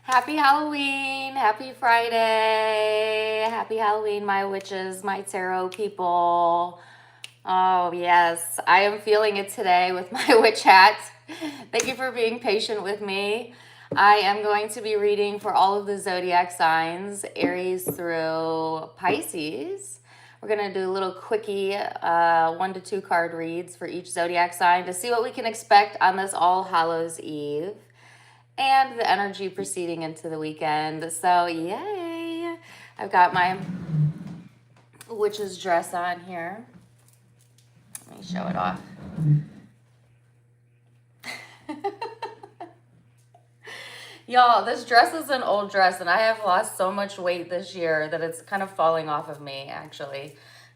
Happy Halloween. Happy Friday. Happy Halloween, my witches, my tarot people. Oh, yes. I am feeling it today with my witch hat. Thank you for being patient with me. I am going to be reading for all of the zodiac signs, Aries through Pisces. We're going to do a little quickie 1 to 2 card reads for each zodiac sign to see what we can expect on this All Hallows Eve and the energy proceeding into the weekend. So, yay! I've got my witch's dress on here. Let me show it off. Y'all, this dress is an old dress, and I have lost so much weight this year that it's kind of falling off of me, actually.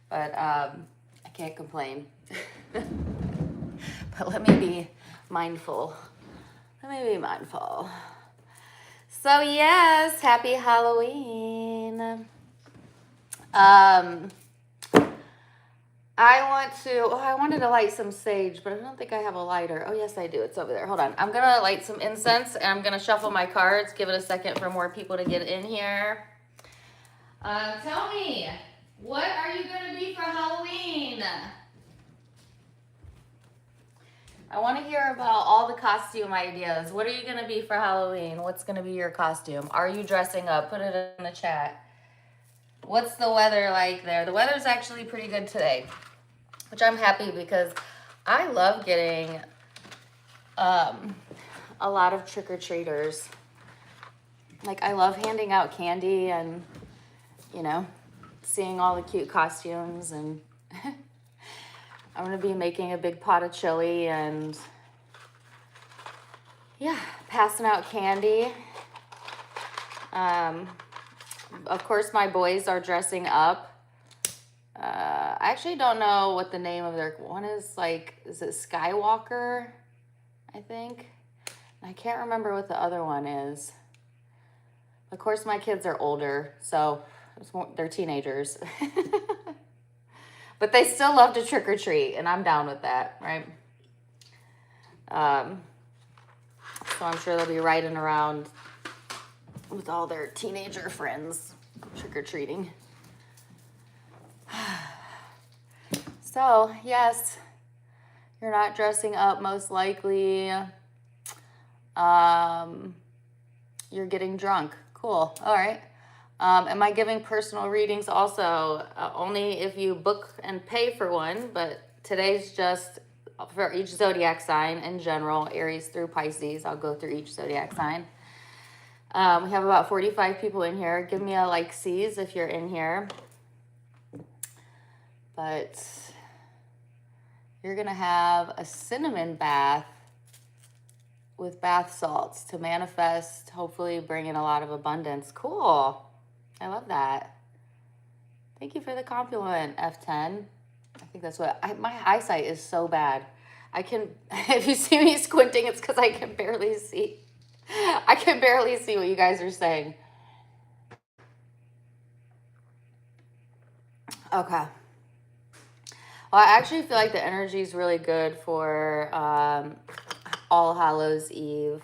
But I can't complain. But let me be mindful. Let me be mindful. So, yes, happy Halloween. I wanted to light some sage, but I don't think I have a lighter. Oh, yes, I do. It's over there. Hold on. I'm going to light some incense, and I'm going to shuffle my cards. Give it a second for more people to get in here. Tell me, what are you going to be for Halloween? I want to hear about all the costume ideas. What are you going to be for Halloween? What's going to be your costume? Are you dressing up? Put it in the chat. What's the weather like there? The weather's actually pretty good today, which I'm happy because I love getting a lot of trick-or-treaters. Like, I love handing out candy and, you know, seeing all the cute costumes. And I'm going to be making a big pot of chili and, yeah, passing out candy. Of course, my boys are dressing up. I actually don't know what the name of their one is. Like, is it Skywalker? I think. I can't remember what the other one is. Of course, my kids are older, so they're teenagers. But they still love to trick or treat, and I'm down with that, right? So I'm sure they'll be riding around with all their teenager friends trick-or-treating. So, yes, you're not dressing up most likely. You're getting drunk. Cool. All right. Am I giving personal readings also? Only if you book and pay for one, but today's just for each zodiac sign in general, Aries through Pisces. I'll go through each zodiac sign. We have about 45 people in here. Give me a like-sees if you're in here. But you're going to have a cinnamon bath with bath salts to manifest, hopefully bring in a lot of abundance. Cool. I love that. Thank you for the compliment, F10. I think that's what, my eyesight is so bad. If you see me squinting, it's because I can barely see. I can barely see what you guys are saying. Okay. Well, I actually feel like the energy is really good for All Hallows Eve.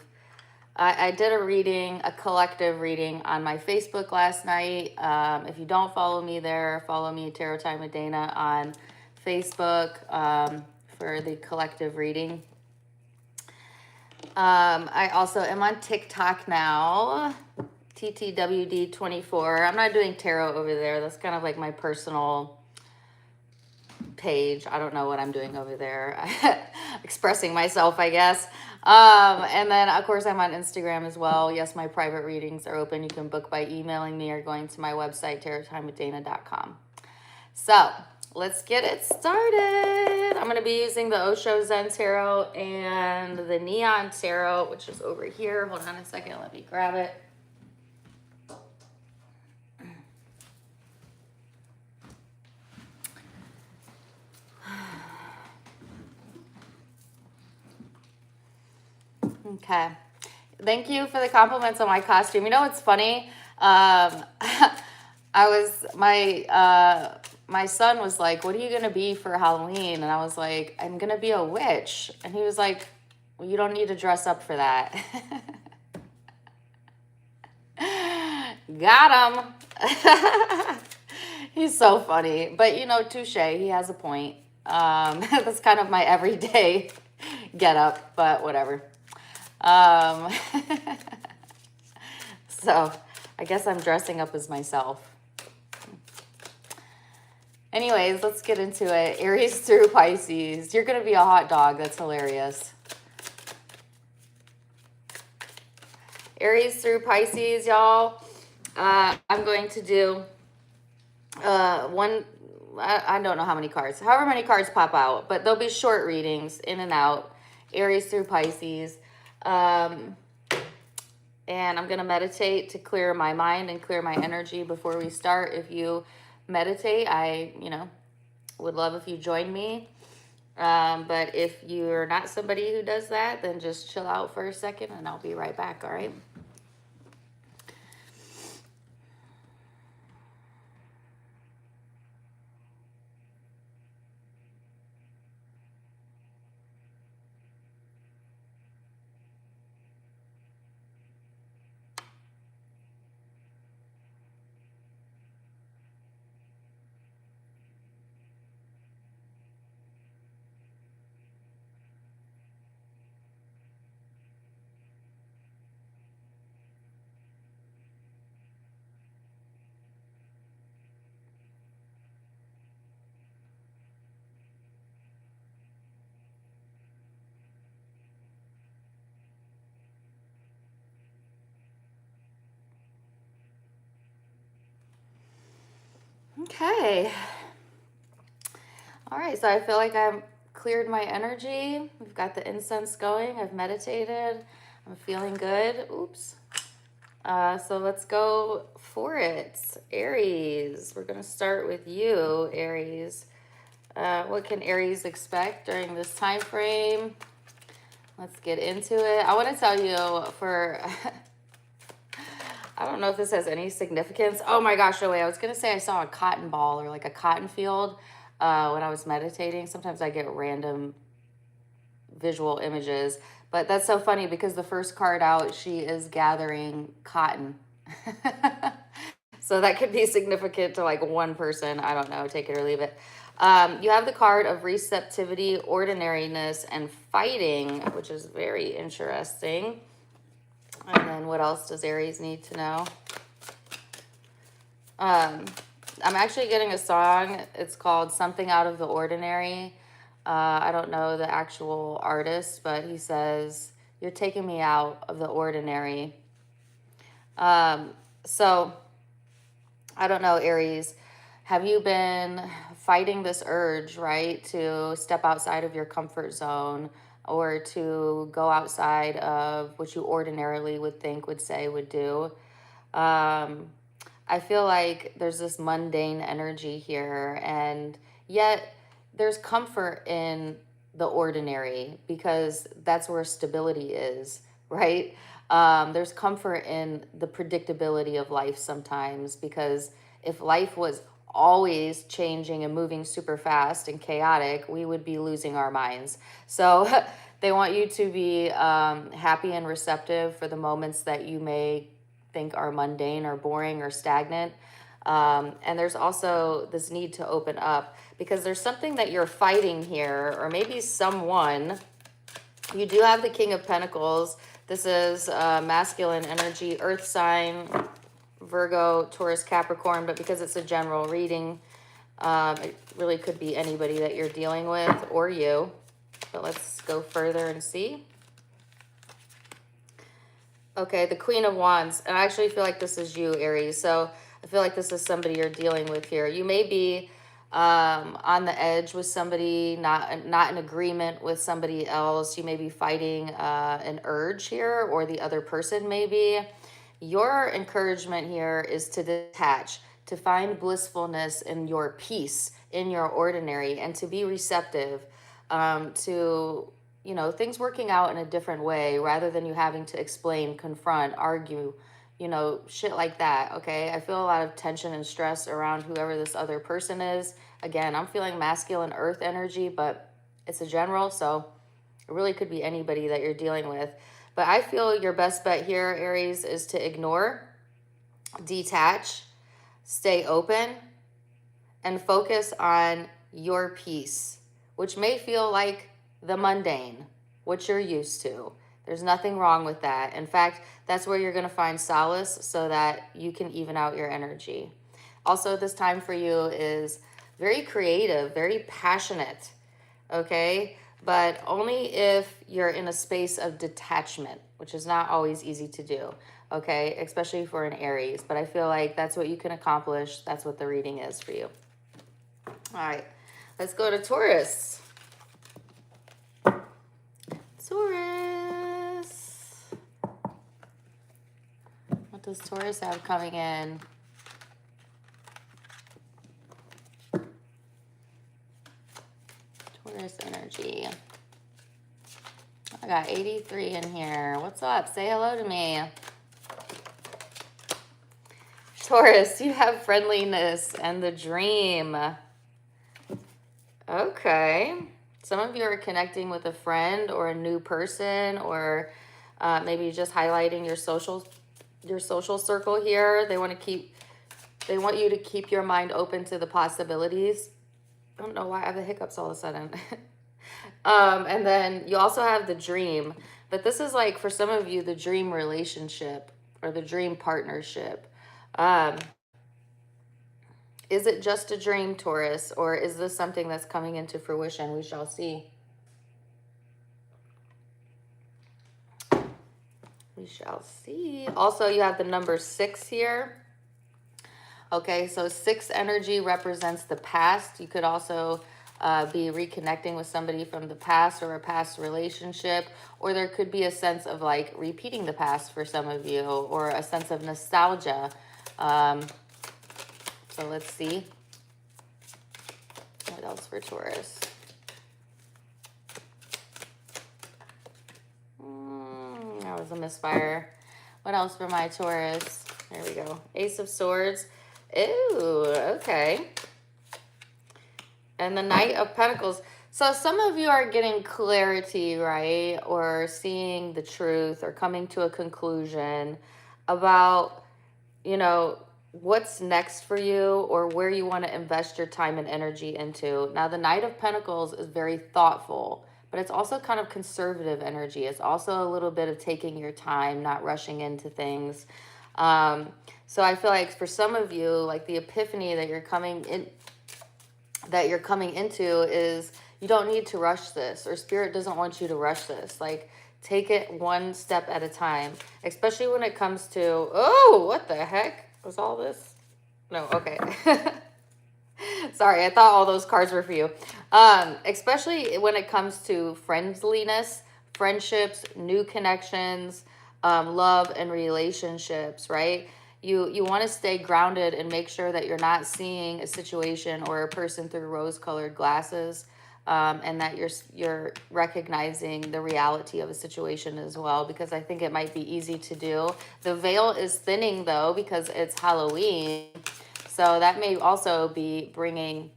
I did a collective reading on my Facebook last night. If you don't follow me there, follow me, Tarot Time with Dana, on Facebook for the collective reading. I also am on TikTok now, TTWD24. I'm not doing tarot over there. That's kind of like my personal page. I don't know what I'm doing over there. Expressing myself, I guess. And then, of course, I'm on Instagram as well. Yes, my private readings are open. You can book by emailing me or going to my website, tarottimewithdana.com. So, let's get it started. I'm going to be using the Osho Zen Tarot and the Neon Tarot, which is over here. Hold on a second. Let me grab it. Okay. Thank you for the compliments on my costume. You know what's funny? My son was like, what are you going to be for Halloween? And I was like, I'm going to be a witch. And he was like, well, you don't need to dress up for that. Got him. He's so funny. But, you know, touche. He has a point. That's kind of my everyday get up, but whatever. Um, so I guess I'm dressing up as myself. Anyways, let's get into it. Aries through Pisces. You're going to be a hot dog. That's hilarious. Aries through Pisces, y'all. I'm going to do one, I don't know how many cards, however many cards pop out, but there'll be short readings in and out. Aries through Pisces. And I'm going to meditate to clear my mind and clear my energy before we start. If you meditate, I, would love if you join me. But if you're not somebody who does that, then just chill out for a second and I'll be right back, all right? Okay. All right, so I feel like I've cleared my energy. We've got the incense going. I've meditated. I'm feeling good. Oops. So let's go for it. Aries, we're going to start with you, Aries. What can Aries expect during this time frame? Let's get into it. I want to tell you for... I don't know if this has any significance. Oh my gosh, no way. I was going to say I saw a cotton ball or like a cotton field when I was meditating. Sometimes I get random visual images, but that's so funny because the first card out, she is gathering cotton. So that could be significant to like one person. I don't know, take it or leave it. You have the card of receptivity, ordinariness, and fighting, which is very interesting. And then what else does Aries need to know? I'm actually getting a song. It's called Something Out of the Ordinary. I don't know the actual artist, but he says, "You're taking me out of the ordinary." So I don't know, Aries. Have you been fighting this urge, right, to step outside of your comfort zone or to go outside of what you ordinarily would think, would say, would do? I feel like there's this mundane energy here, and yet there's comfort in the ordinary because that's where stability is, right? There's comfort in the predictability of life sometimes because if life was always changing and moving super fast and chaotic, we would be losing our minds. So they want you to be happy and receptive for the moments that you may think are mundane or boring or stagnant. And there's also this need to open up because there's something that you're fighting here, or maybe someone. You do have the King of Pentacles. This is masculine energy, earth sign, Virgo, Taurus, Capricorn, but because it's a general reading, it really could be anybody that you're dealing with or you. But let's go further and see. Okay, the Queen of Wands. And I actually feel like this is you, Aries. So I feel like this is somebody you're dealing with here. You may be on the edge with somebody, not in agreement with somebody else. You may be fighting an urge here, or the other person may be. Your encouragement here is to detach, to find blissfulness in your peace, in your ordinary, and to be receptive to, things working out in a different way rather than you having to explain, confront, argue, shit like that, okay? I feel a lot of tension and stress around whoever this other person is. Again, I'm feeling masculine earth energy, but it's a general, so it really could be anybody that you're dealing with. But I feel your best bet here, Aries, is to ignore detach, stay open, and focus on your peace, which may feel like the mundane, what you're used to. There's nothing wrong with that. In fact, that's where you're going to find solace so that you can even out your energy. Also, this time for you is very creative, very passionate, okay? But only if you're in a space of detachment, which is not always easy to do, okay? Especially for an Aries. But I feel like that's what you can accomplish. That's what the reading is for you. All right, let's go to Taurus. Taurus. What does Taurus have coming in? Taurus energy. I got 83 in here. What's up? Say hello to me. Taurus, you have friendliness and the dream. Okay. Some of you are connecting with a friend or a new person, or maybe just highlighting your social circle here. They want you to keep your mind open to the possibilities. I don't know why I have the hiccups all of a sudden. And then you also have the dream, but this is like for some of you the dream relationship or the dream partnership. Is it just a dream, Taurus, or is this something that's coming into fruition? We shall see. We shall see. Also, you have the number 6 here. Okay, so 6 energy represents the past. You could also be reconnecting with somebody from the past or a past relationship, or there could be a sense of like repeating the past for some of you, or a sense of nostalgia. So let's see. What else for Taurus? That was a misfire. What else for my Taurus? There we go. Ace of Swords. Ooh, okay. And the Knight of Pentacles. So some of you are getting clarity, right? Or seeing the truth or coming to a conclusion about, you know, what's next for you or where you want to invest your time and energy into. Now, the Knight of Pentacles is very thoughtful, but it's also kind of conservative energy. It's also a little bit of taking your time, not rushing into things. So I feel like for some of you, like the epiphany that you're coming into is you don't need to rush this, or Spirit doesn't want you to rush this. Like, take it one step at a time, especially when it comes to, oh, what the heck was all this? No, okay. Sorry, I thought all those cards were for you. Especially when it comes to friendliness, friendships, new connections, love and relationships, right? You want to stay grounded and make sure that you're not seeing a situation or a person through rose-colored glasses, and that you're recognizing the reality of a situation as well, because I think it might be easy to do. The veil is thinning though, because it's Halloween, so that may also be bringing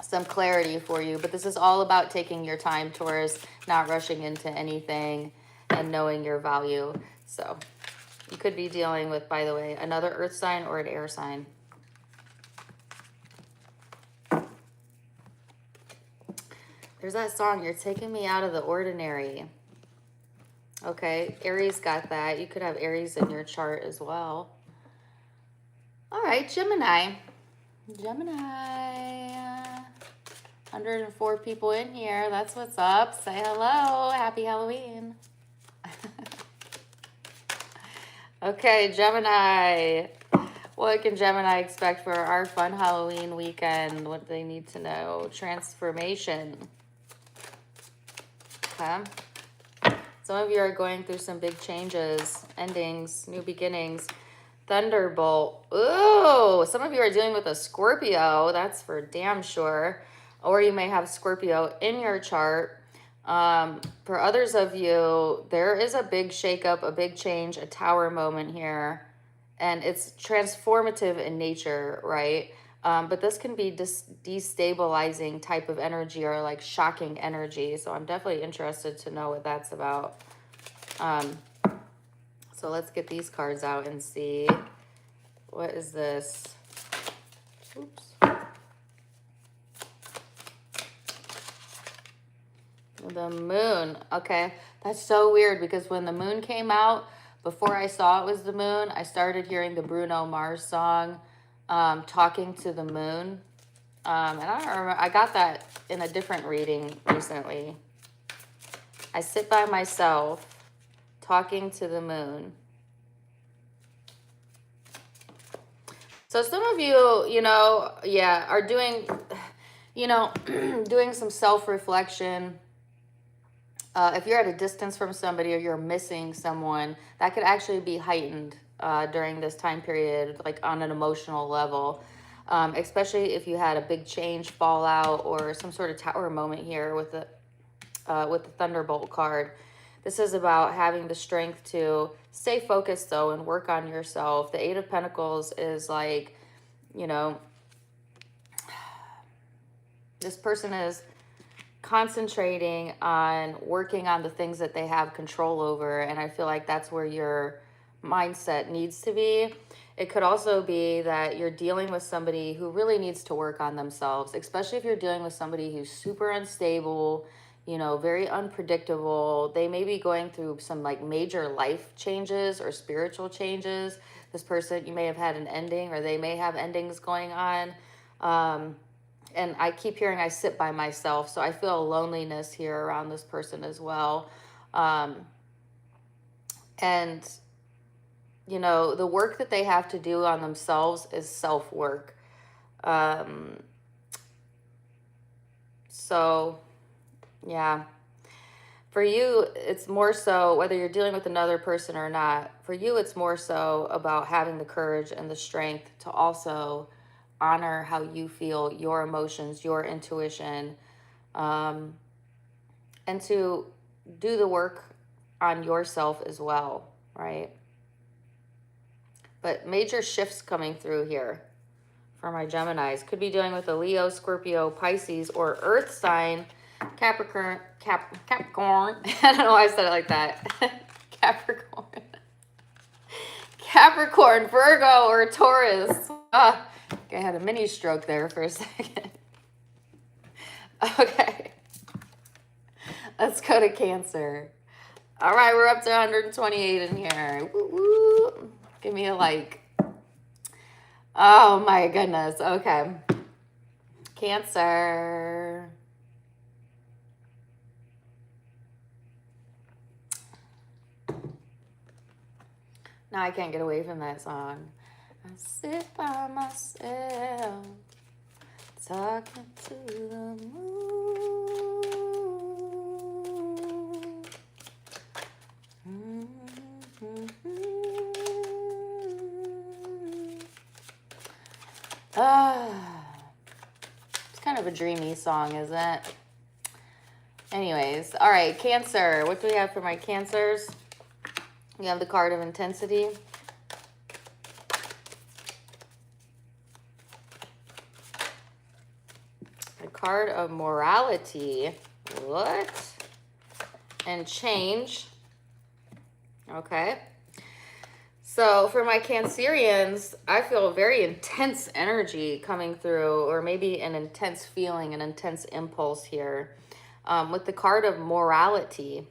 some clarity for you. But this is all about taking your time, Taurus, not rushing into anything, and knowing your value. So you could be dealing with, by the way, another earth sign or an air sign. There's that song, You're Taking Me Out of the Ordinary. Okay, Aries got that. You could have Aries in your chart as well. All right, Gemini. Gemini. 104 people in here. That's what's up. Say hello. Happy Halloween. Okay, Gemini. What can Gemini expect for our fun Halloween weekend? What do they need to know? Transformation. Okay. Some of you are going through some big changes, endings, new beginnings. Thunderbolt. Ooh, some of you are dealing with a Scorpio. That's for damn sure. Or you may have Scorpio in your chart. For others of you, there is a big shakeup, a big change, a tower moment here. And it's transformative in nature, right? But this can be destabilizing type of energy, or like shocking energy. So I'm definitely interested to know what that's about. So let's get these cards out and see. What is this? Oops. The moon. Okay. That's so weird because when the moon came out, before I saw it was the moon, I started hearing the Bruno Mars song, Talking to the Moon. And I don't remember, I got that in a different reading recently. I sit by myself, talking to the moon. So some of you, you know, yeah, are doing, you know, doing some self-reflection. If you're at a distance from somebody or you're missing someone, that could actually be heightened during this time period, like on an emotional level. Especially if you had a big change, fallout, or some sort of tower moment here with the Thunderbolt card. This is about having the strength to stay focused though and work on yourself. The Eight of Pentacles is like, you know, this person is concentrating on working on the things that they have control over, and I feel like that's where your mindset needs to be. It could also be that you're dealing with somebody who really needs to work on themselves, especially if you're dealing with somebody who's super unstable, you know, very unpredictable. They may be going through some like major life changes or spiritual changes. This person, you may have had an ending, or they may have endings going on. And I keep hearing I sit by myself, so I feel a loneliness here around this person as well. And, you know, the work that they have to do on themselves is self-work. So, yeah. For you, it's more so, whether you're dealing with another person or not, for you, it's more so about having the courage and the strength to also honor how you feel, your emotions, your intuition, and to do the work on yourself as well, right? But major shifts coming through here for my Geminis. Could be dealing with a Leo, Scorpio, Pisces, or Earth sign, Capricorn. I don't know why I said it like that. Capricorn, Virgo, or Taurus. I had a mini stroke there for a second. Okay. Let's go to Cancer. All right, we're up to 128 in here. Woo woo. Give me a like. Oh my goodness. Okay. Cancer. Now I can't get away from that song. I sit by myself, talking to the moon. It's kind of a dreamy song, isn't it? Anyways, all right, Cancer. What do we have for my Cancers? We have the card of intensity. The card of morality. What? And change. Okay. So for my Cancerians, I feel very intense energy coming through, or maybe an intense feeling, an intense impulse here. With the card of morality,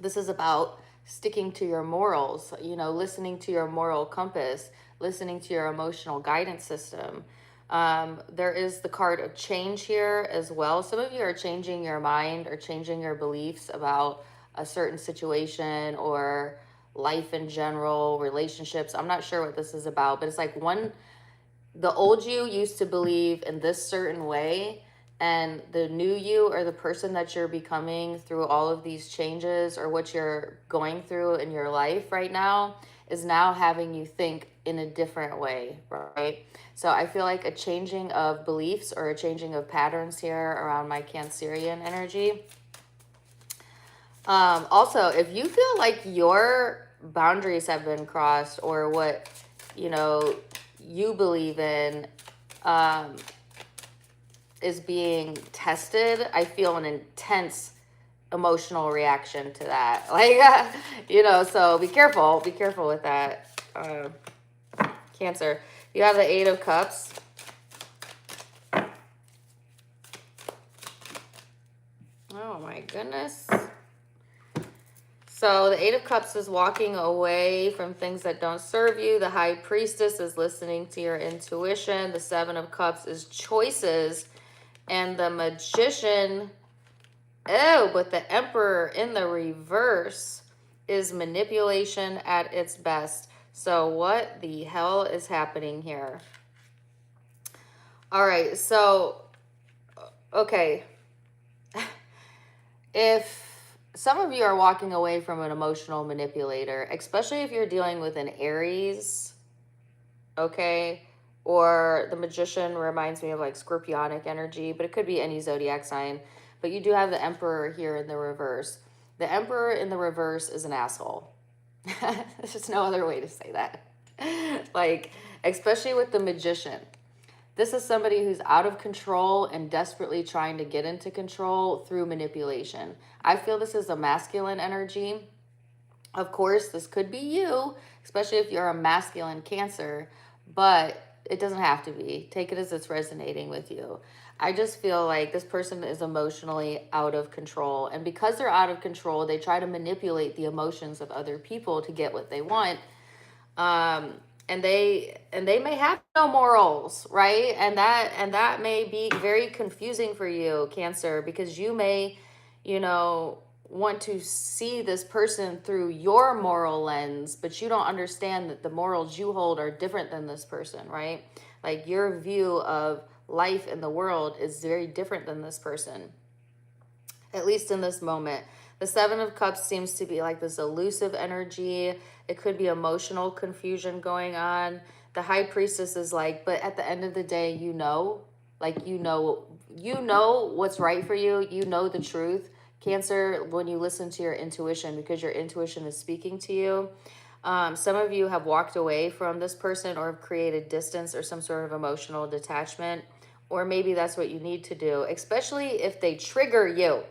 this is about sticking to your morals, you know, listening to your moral compass, listening to your emotional guidance system. There is the card of change here as well. Some of you are changing your mind or changing your beliefs about a certain situation or life in general, relationships. I'm not sure what this is about, but it's like the old you used to believe in this certain way, and the new you, or the person that you're becoming through all of these changes, or what you're going through in your life right now, is now having you think in a different way, right? So I feel like a changing of beliefs or a changing of patterns here around my Cancerian energy. Also, if you feel like your boundaries have been crossed, or what, you know, you believe in, is being tested, I feel an intense emotional reaction to that. Like, you know, so be careful with that. Cancer. You have the Eight of Cups. Oh my goodness. So the Eight of Cups is walking away from things that don't serve you. The High Priestess is listening to your intuition. The Seven of Cups is choices. And the Magician, oh, but the Emperor in the reverse is manipulation at its best. So what the hell is happening here? All right, so, okay. If some of you are walking away from an emotional manipulator, especially if you're dealing with an Aries, okay? Or the Magician reminds me of like scorpionic energy, but it could be any zodiac sign. But you do have the Emperor here in the reverse. The Emperor in the reverse is an asshole. There's just no other way to say that. Like, especially with the Magician. This is somebody who's out of control and desperately trying to get into control through manipulation. I feel this is a masculine energy. Of course, this could be you, especially if you're a masculine Cancer, but it doesn't have to be. Take it as it's resonating with you. I just feel like this person is emotionally out of control. And because they're out of control, they try to manipulate the emotions of other people to get what they want. And they may have no morals, right? And that may be very confusing for you, Cancer, because you may, want to see this person through your moral lens, but you don't understand that the morals you hold are different than this person, right? Like your view of life in the world is very different than this person, at least in this moment. The Seven of Cups seems to be like this elusive energy. It could be emotional confusion going on. The High Priestess is like, but at the end of the day, you know what's right for you. You know the truth. Cancer, when you listen to your intuition, because your intuition is speaking to you. Some of you have walked away from this person or have created distance or some sort of emotional detachment, or maybe that's what you need to do, especially if they trigger you.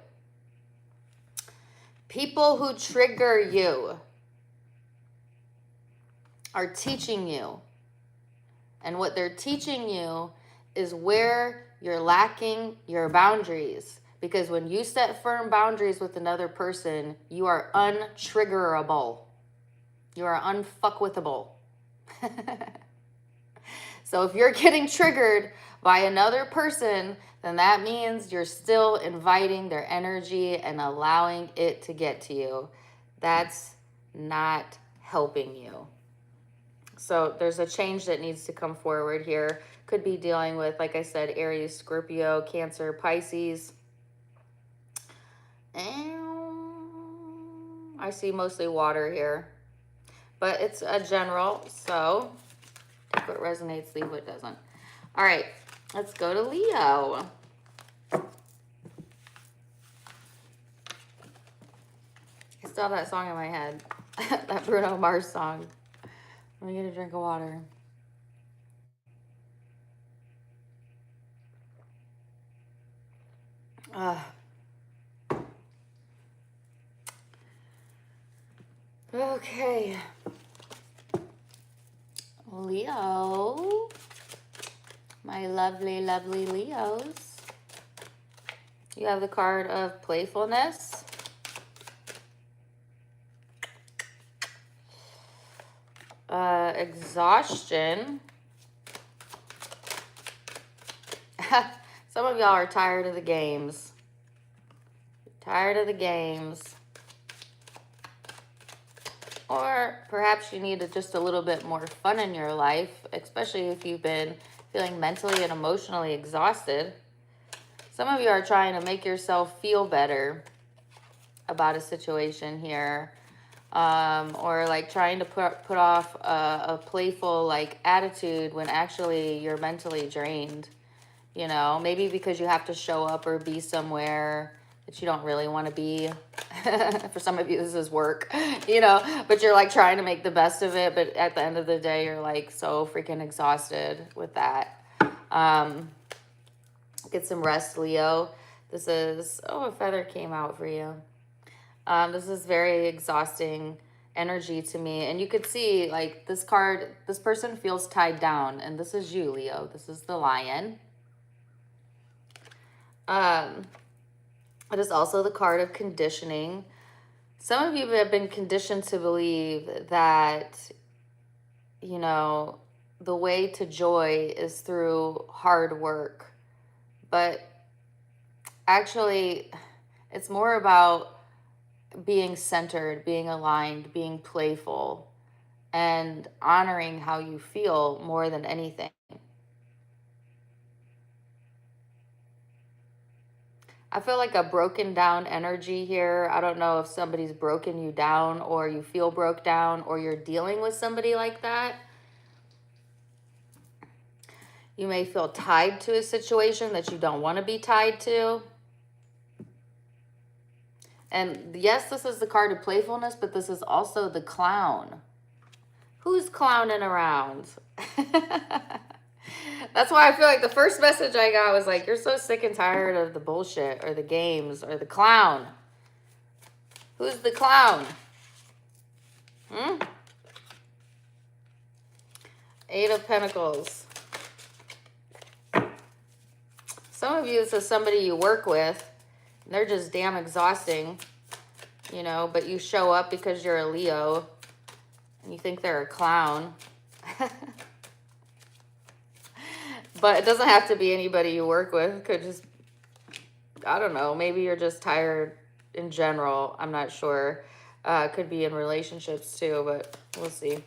People who trigger you are teaching you. And what they're teaching you is where you're lacking your boundaries. Because when you set firm boundaries with another person, you are untriggerable. You are unfuckwithable. So if you're getting triggered by another person, then that means you're still inviting their energy and allowing it to get to you. That's not helping you. So there's a change that needs to come forward here. Could be dealing with, like I said, Aries, Scorpio, Cancer, Pisces. And I see mostly water here. But it's a general, so take what resonates, leave what doesn't. All right, let's go to Leo. I still have that song in my head. That Bruno Mars song. Let me get a drink of water. Okay. Leo. My lovely, lovely Leos. You have the card of playfulness. Exhaustion. Some of y'all are tired of the games. Tired of the games. Or perhaps you need just a little bit more fun in your life, especially if you've been feeling mentally and emotionally exhausted. Some of you are trying to make yourself feel better about a situation here. Or like trying to put off a playful like attitude when actually you're mentally drained. Maybe because you have to show up or be somewhere that you don't really want to be. For some of you, this is work, but you're like trying to make the best of it. But at the end of the day, you're like so freaking exhausted with that. Get some rest, Leo. This is, a feather came out for you. This is very exhausting energy to me. And you could see like this card, this person feels tied down, and this is you, Leo. This is the Lion. It is also the card of conditioning. Some of you have been conditioned to believe that, you know, the way to joy is through hard work. But actually, it's more about being centered, being aligned, being playful, and honoring how you feel more than anything. I feel like a broken down energy here. I don't know if somebody's broken you down, or you feel broke down, or you're dealing with somebody like that. You may feel tied to a situation that you don't want to be tied to. And yes, this is the card of playfulness, but this is also the clown. Who's clowning around? That's why I feel like the first message I got was like, you're so sick and tired of the bullshit or the games or the clown. Who's the clown? Eight of Pentacles. Some of you, this is somebody you work with. They're just damn exhausting, you know, but you show up because you're a Leo and you think they're a clown. But it doesn't have to be anybody you work with. It could just, I don't know, maybe you're just tired in general. I'm not sure. Could be in relationships too, but we'll see.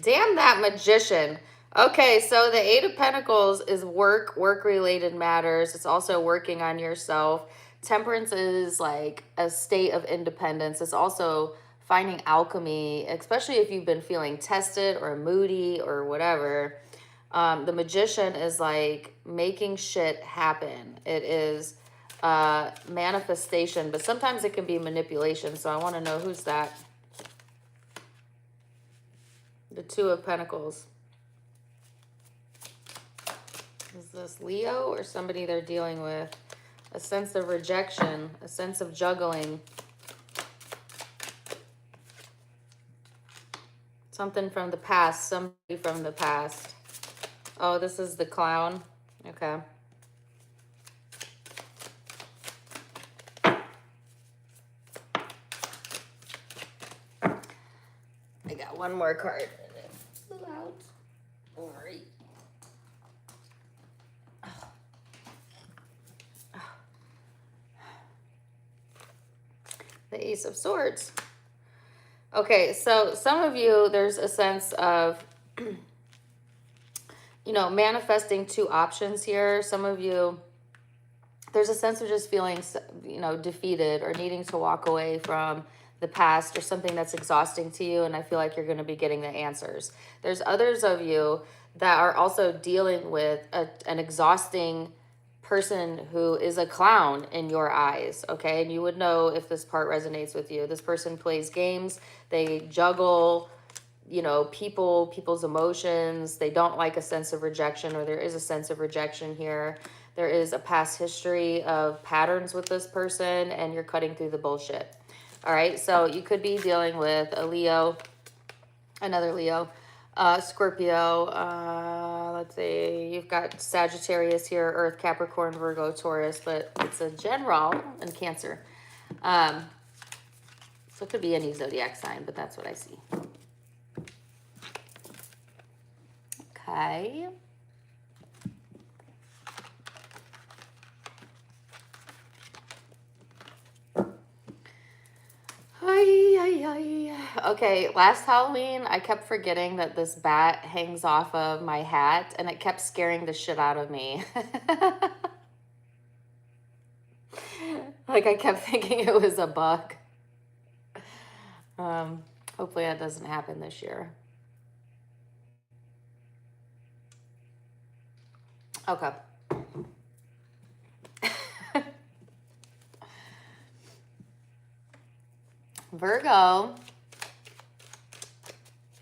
Damn that Magician. Okay, so the Eight of Pentacles is work-related matters. It's also working on yourself. Temperance is like a state of independence. It's also finding alchemy, especially if you've been feeling tested or moody or whatever. The Magician is like making shit happen. It is manifestation, but sometimes it can be manipulation. So I want to know who's that. The Two of Pentacles. Is this Leo or somebody they're dealing with? A sense of rejection, a sense of juggling. Something from the past, somebody from the past. Oh, this is the Clown. Okay. I got one more card. It's loud. All right. The Ace of Swords. Okay, so some of you, there's a sense of, you know, manifesting two options here. Some of you, there's a sense of just feeling, you know, defeated or needing to walk away from the past or something that's exhausting to you, and I feel like you're going to be getting the answers. There's others of you that are also dealing with an exhausting person who is a clown in your eyes, okay? And you would know if this part resonates with you. This person plays games, they juggle, you know, people's emotions. They don't like a sense of rejection, or there is a sense of rejection here. There is a past history of patterns with this person, and you're cutting through the bullshit. All right, so you could be dealing with a Leo, another Leo, Scorpio, let's see, you've got Sagittarius here, Earth, Capricorn, Virgo, Taurus, but it's a general in Cancer. So it could be any zodiac sign, but that's what I see. Okay. Okay, last Halloween, I kept forgetting that this bat hangs off of my hat, and it kept scaring the shit out of me. Like, I kept thinking it was a bug. Hopefully that doesn't happen this year. Okay. Virgo.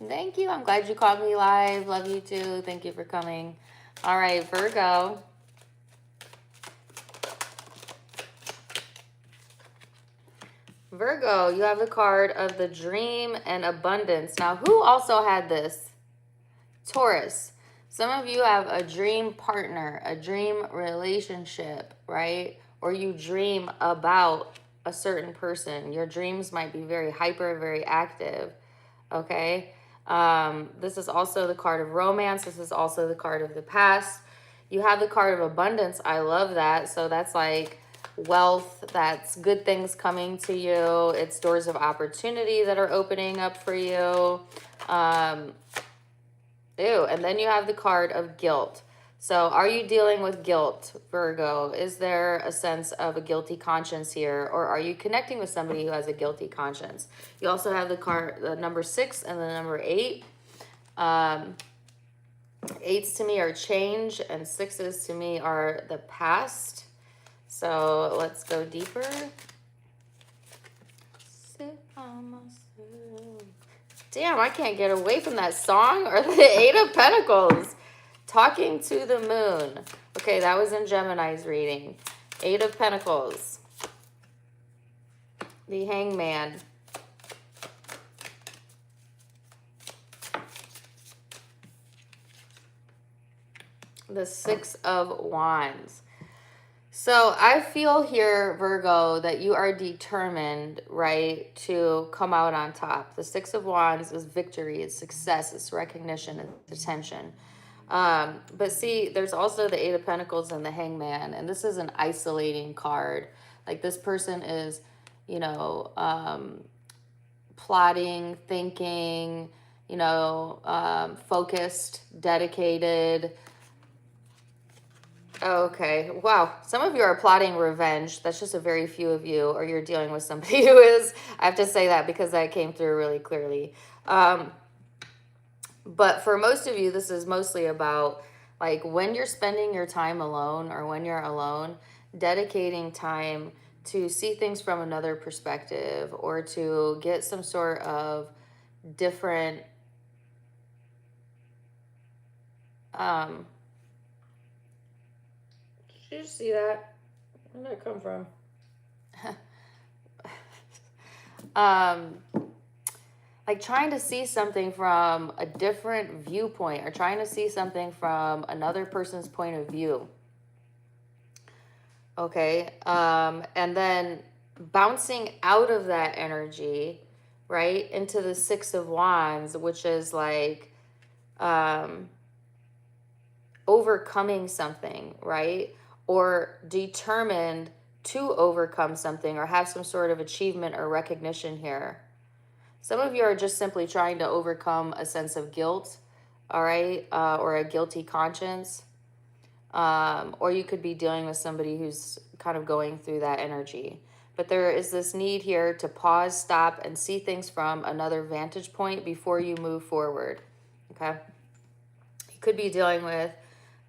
Thank you. I'm glad you called me live. Love you too. Thank you for coming. All right, Virgo. Virgo, you have the card of the dream and abundance. Now, who also had this? Taurus. Some of you have a dream partner, a dream relationship, right? Or you dream about a certain person. Your dreams might be very hyper, very active, okay? This is also the card of romance. This is also the card of the past. You have the card of abundance. I love that. So that's like wealth, that's good things coming to you. It's doors of opportunity that are opening up for you. And then you have the card of guilt. So are you dealing with guilt, Virgo? Is there a sense of a guilty conscience here? Or are you connecting with somebody who has a guilty conscience? You also have the card, the number 6 and the number 8. 8s to me are change, and 6s to me are the past. So let's go deeper. Damn, I can't get away from that song or the 8 of Pentacles. Talking to the moon. Okay, that was in Gemini's reading. 8 of Pentacles. The Hangman. The 6 of Wands. So I feel here, Virgo, that you are determined, right, to come out on top. The 6 of Wands is victory, it's success, it's recognition, it's attention. But see, there's also the 8 of Pentacles and the Hangman, and this is an isolating card. Like this person is, you know, plotting, thinking, you know, focused, dedicated. Okay, wow. Some of you are plotting revenge. That's just a very few of you, or you're dealing with somebody who is. I have to say that because that came through really clearly. But for most of you, this is mostly about like when you're spending your time alone or when you're alone, dedicating time to see things from another perspective or to get some sort of different did you see that? Where did that come from? Like trying to see something from a different viewpoint or trying to see something from another person's point of view. Okay. And then bouncing out of that energy, right, into the 6 of Wands, which is like overcoming something, right? Or determined to overcome something or have some sort of achievement or recognition here. Some of you are just simply trying to overcome a sense of guilt, all right, or a guilty conscience. Or you could be dealing with somebody who's kind of going through that energy. But there is this need here to pause, stop, and see things from another vantage point before you move forward, okay? You could be dealing with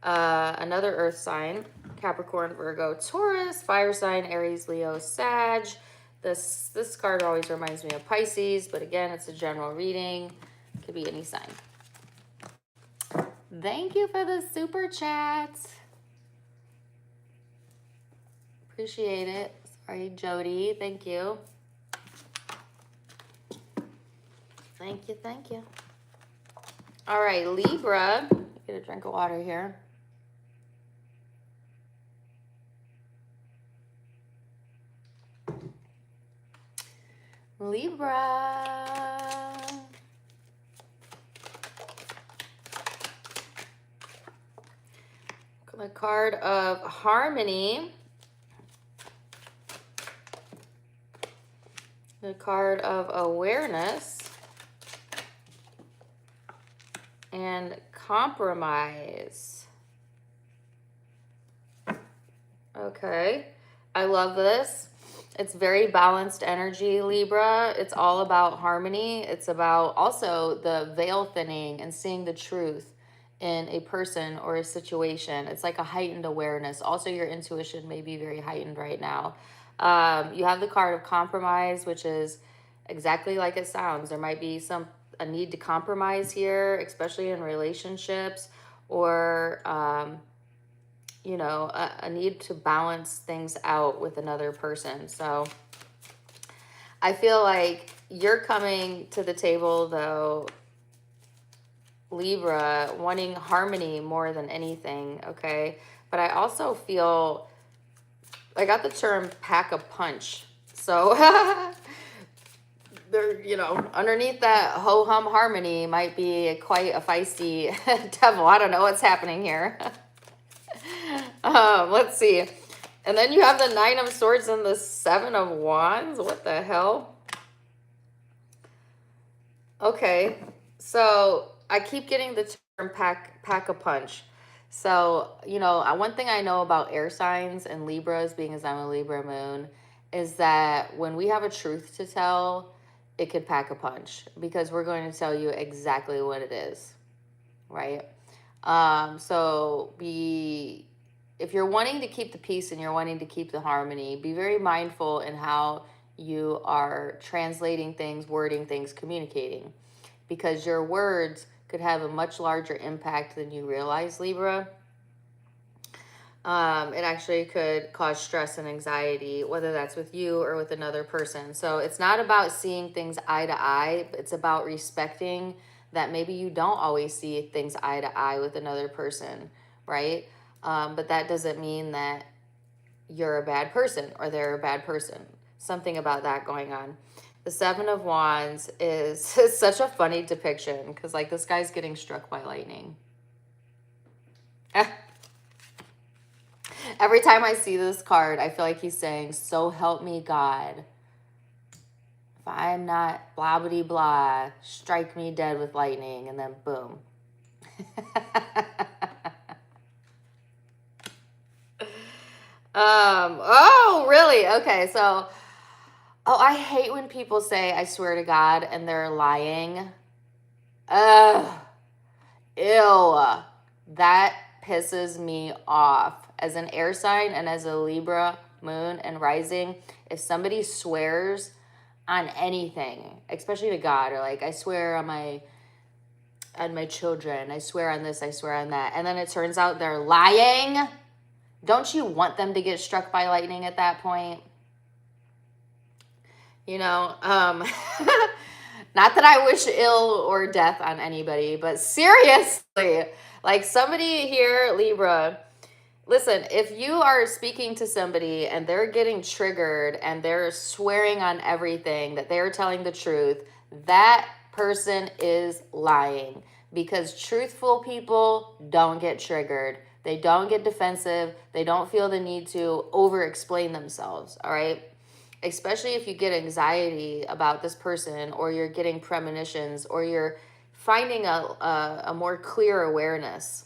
another earth sign, Capricorn, Virgo, Taurus, fire sign, Aries, Leo, Sag. This card always reminds me of Pisces, but again, it's a general reading. It could be any sign. Thank you for the super chat. Appreciate it. Sorry, Jody. Thank you. Thank you, thank you. All right, Libra. Get a drink of water here. Libra. The card of harmony. The card of awareness. And compromise. Okay. I love this. It's very balanced energy, Libra. It's all about harmony. It's about also the veil thinning and seeing the truth in a person or a situation. It's like a heightened awareness. Also, your intuition may be very heightened right now. You have the card of compromise, which is exactly like it sounds. There might be a need to compromise here, especially in relationships, or you know, a need to balance things out with another person. So I feel like you're coming to the table, though, Libra, wanting harmony more than anything, okay? But I also feel, I got the term pack a punch. So, there, you know, underneath that ho-hum harmony might be quite a feisty devil. I don't know what's happening here. Let's see. And then you have the Nine of Swords and the Seven of Wands. What the hell? Okay, so I keep getting the term pack a punch. So, you know, one thing I know about air signs and Libras, being as I'm a Libra moon, is that when we have a truth to tell, it could pack a punch because we're going to tell you exactly what it is, right? So if you're wanting to keep the peace and you're wanting to keep the harmony, be very mindful in how you are translating things, wording things, communicating, because your words could have a much larger impact than you realize, Libra. It actually could cause stress and anxiety, whether that's with you or with another person. So it's not about seeing things eye to eye. It's about respecting that maybe you don't always see things eye to eye with another person, right? But that doesn't mean that you're a bad person or they're a bad person. Something about that going on. The Seven of Wands is such a funny depiction because, like, this guy's getting struck by lightning. Every time I see this card, I feel like he's saying, so help me God. If I'm not blah, blah, blah, strike me dead with lightning, and then boom. Oh, really? Okay, so, oh, I hate when people say, I swear to God, and they're lying. Ugh. Ew. That pisses me off. As an air sign and as a Libra moon and rising, if somebody swears on anything, especially to God, or like, I swear on my children, I swear on this, I swear on that, and then it turns out they're lying, don't you want them to get struck by lightning at that point? You know, not that I wish ill or death on anybody, but seriously, like, somebody here, Libra, listen, if you are speaking to somebody and they're getting triggered and they're swearing on everything that they're telling the truth, that person is lying, because truthful people don't get triggered. They don't get defensive. They don't feel the need to over-explain themselves, all right? Especially if you get anxiety about this person, or you're getting premonitions, or you're finding a more clear awareness,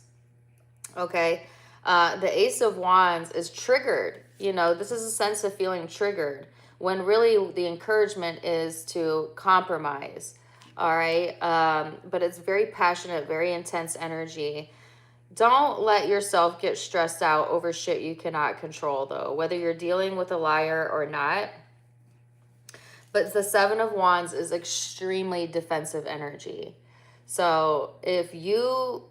okay? The Ace of Wands is triggered. You know, this is a sense of feeling triggered when really the encouragement is to compromise. All right. But it's very passionate, very intense energy. Don't let yourself get stressed out over shit you cannot control, though, whether you're dealing with a liar or not. But the Seven of Wands is extremely defensive energy. So if you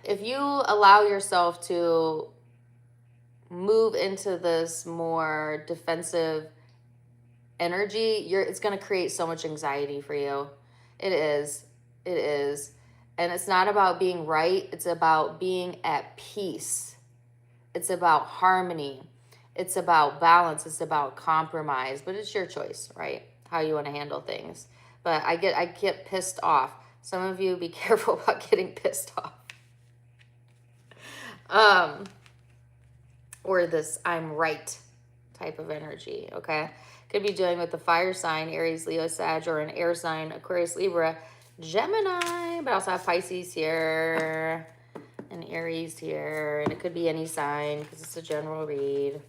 allow yourself to move into this more defensive energy, it's going to create so much anxiety for you. It is. And it's not about being right. It's about being at peace. It's about harmony. It's about balance. It's about compromise. But it's your choice, right? How you want to handle things. But I get pissed off. Some of you, be careful about getting pissed off. Or this I'm right type of energy, okay? Could be dealing with the fire sign, Aries, Leo, Sag, or an air sign, Aquarius, Libra, Gemini, but I also have Pisces here and Aries here, and it could be any sign because it's a general read.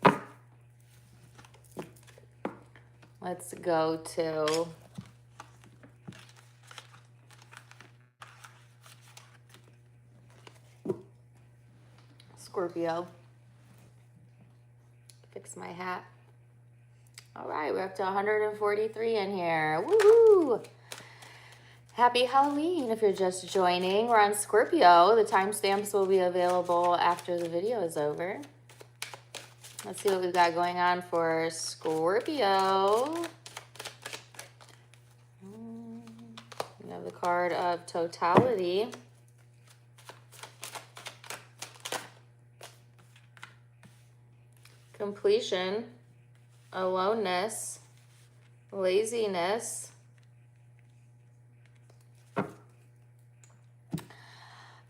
Let's go to Scorpio. Fix my hat. All right, we're up to 143 in here. Woohoo! Happy Halloween if you're just joining. We're on Scorpio. The timestamps will be available after the video is over. Let's see what we've got going on for Scorpio. We have the card of totality. Completion, aloneness, laziness.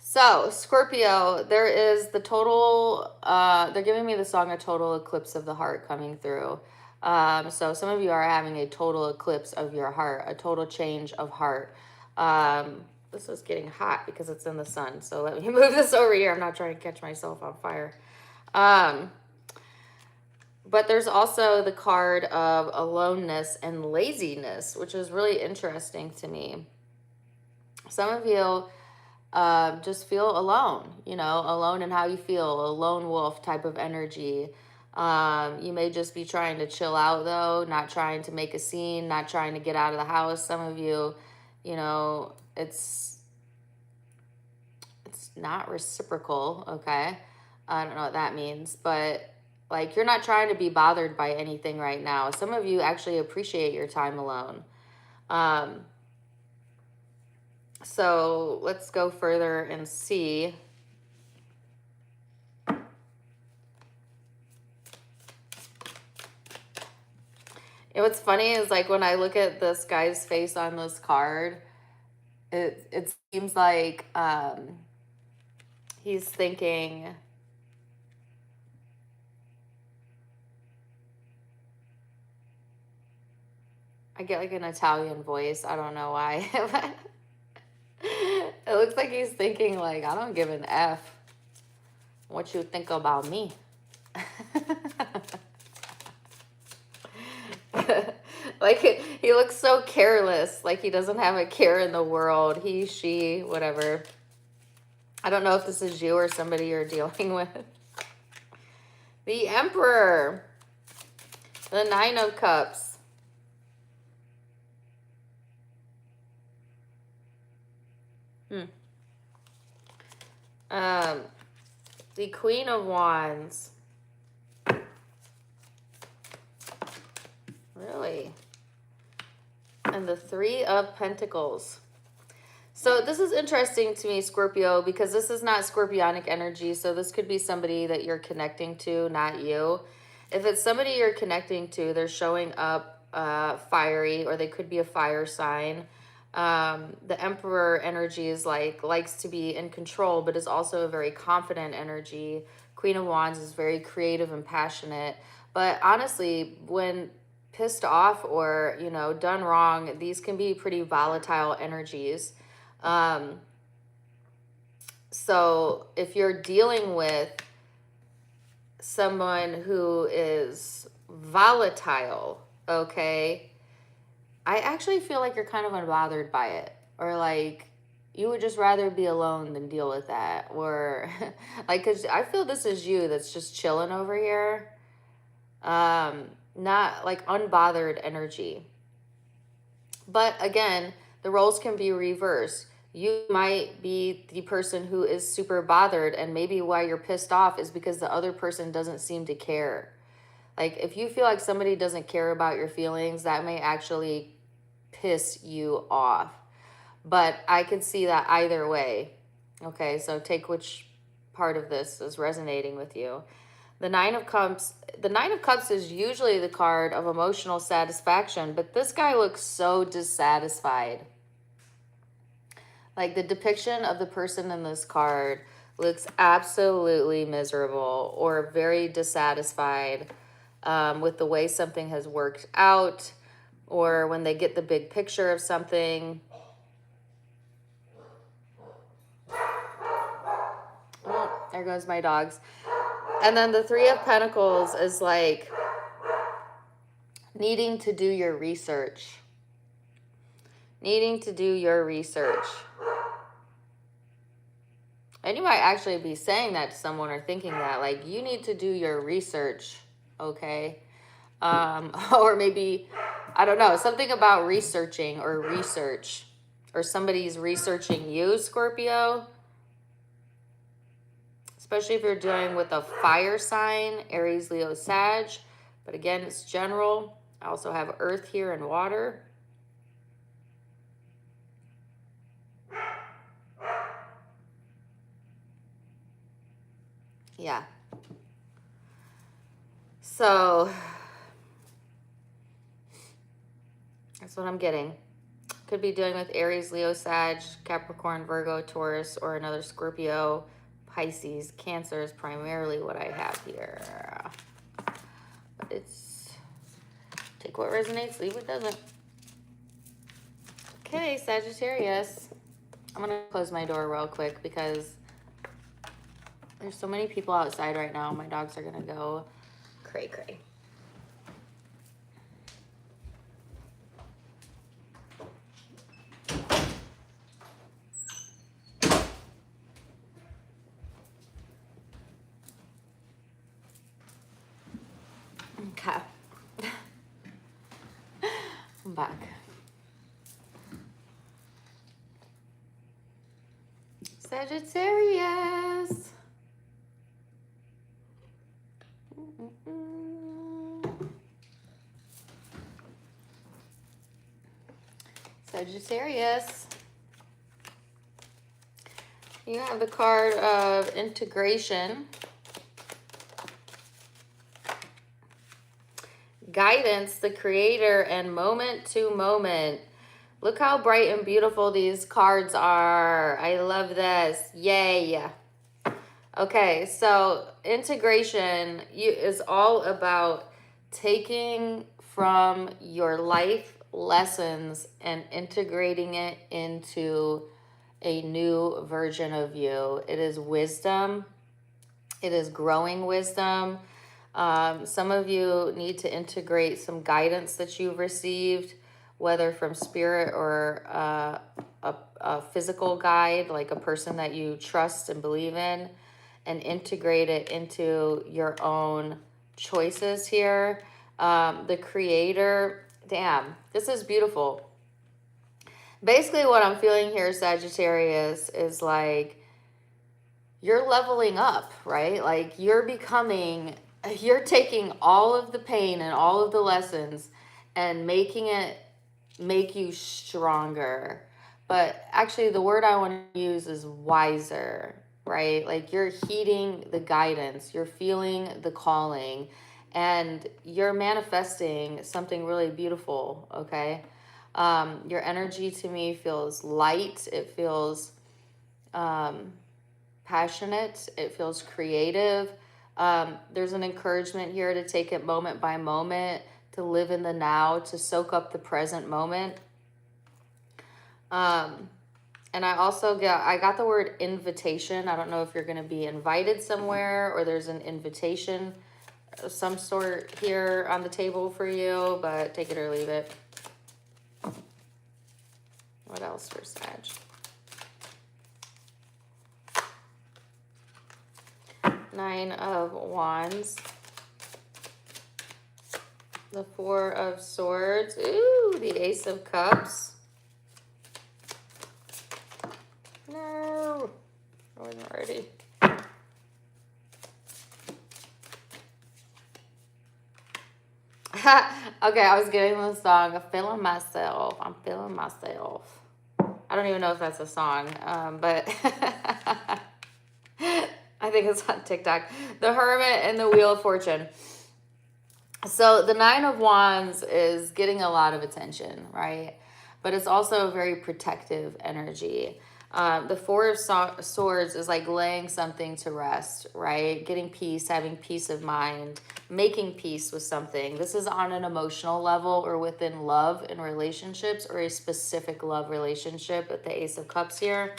So, Scorpio, there is the total, they're giving me the song, A Total Eclipse of the Heart coming through. So some of you are having a total eclipse of your heart, a total change of heart. This is getting hot because it's in the sun. So let me move this over here. I'm not trying to catch myself on fire. But there's also the card of aloneness and laziness, which is really interesting to me. Some of you just feel alone, alone in how you feel, a lone wolf type of energy. You may just be trying to chill out though, not trying to make a scene, not trying to get out of the house. Some of you, it's not reciprocal, okay? I don't know what that means, but like you're not trying to be bothered by anything right now. Some of you actually appreciate your time alone. So let's go further and see. And what's funny is like when I look at this guy's face on this card, it seems like he's thinking, I get like an Italian voice. I don't know why. It looks like he's thinking like, I don't give an F what you think about me. Like he looks so careless, like he doesn't have a care in the world. He, she, whatever. I don't know if this is you or somebody you're dealing with. The Emperor. The Nine of Cups. The Queen of Wands. Really? And the Three of Pentacles. So this is interesting to me, Scorpio, because this is not scorpionic energy. So this could be somebody that you're connecting to, not you. If it's somebody you're connecting to, they're showing up fiery, or they could be a fire sign. The Emperor energy is likes to be in control, but is also a very confident energy. Queen of Wands is very creative and passionate. But honestly, when pissed off or, done wrong, these can be pretty volatile energies. So if you're dealing with someone who is volatile, okay, I actually feel like you're kind of unbothered by it, or like you would just rather be alone than deal with that, or like, because I feel this is you that's just chilling over here. Not like unbothered energy. But again, the roles can be reversed. You might be the person who is super bothered, and maybe why you're pissed off is because the other person doesn't seem to care. Like if you feel like somebody doesn't care about your feelings, that may actually piss you off. But I could see that either way. Okay, so take which part of this is resonating with you. The Nine of Cups is usually the card of emotional satisfaction, but this guy looks so dissatisfied. Like the depiction of the person in this card looks absolutely miserable or very dissatisfied with the way something has worked out, or when they get the big picture of something. Oh, there goes my dogs. And then the Three of Pentacles is like needing to do your research. Needing to do your research. And you might actually be saying that to someone or thinking that, like, you need to do your research, okay? Or maybe, I don't know, something about researching or research. Or somebody's researching you, Scorpio. especially if you're dealing with a fire sign, Aries, Leo, Sag. But again, it's general. I also have earth here and water. Yeah. So that's what I'm getting. Could be dealing with Aries, Leo, Sag, Capricorn, Virgo, Taurus, or another Scorpio, Pisces. Cancer is primarily what I have here. But it's, take what resonates, leave what doesn't. Okay, Sagittarius. I'm going to close my door real quick because there's so many people outside right now. My dogs are going to go cray cray. Okay. I'm back. Sagittarius. Sagittarius. You have the card of integration, guidance, the creator, and moment to moment. Look how bright and beautiful these cards are. I love this. Yay. Okay, so integration is all about taking from your life lessons and integrating it into a new version of you. It is wisdom. It is growing wisdom. Some of you need to integrate some guidance that you've received, whether from spirit or a physical guide, like a person that you trust and believe in, and integrate it into your own choices here. The creator, damn, this is beautiful. Basically what I'm feeling here, Sagittarius, is like you're leveling up, right? Like you're taking all of the pain and all of the lessons and making it make you stronger. But actually the word I want to use is wiser, right? Like you're heeding the guidance, you're feeling the calling, and you're manifesting something really beautiful, okay? Your energy to me feels light. It feels passionate. It feels creative. There's an encouragement here to take it moment by moment, to live in the now, to soak up the present moment. And I also got the word invitation. I don't know if you're going to be invited somewhere or there's an invitation of some sort here on the table for you, but take it or leave it. What else for Sag? Nine of Wands. The Four of Swords. Ooh, the Ace of Cups. No, I wasn't ready. Okay, I was getting the song, I'm feeling myself. I'm feeling myself. I don't even know if that's a song, but I think it's on TikTok. The Hermit and the Wheel of Fortune. So the Nine of Wands is getting a lot of attention, right? But it's also a very protective energy. The Four of Swords is like laying something to rest, right? Getting peace, having peace of mind, making peace with something. This is on an emotional level or within love and relationships or a specific love relationship with the Ace of Cups here.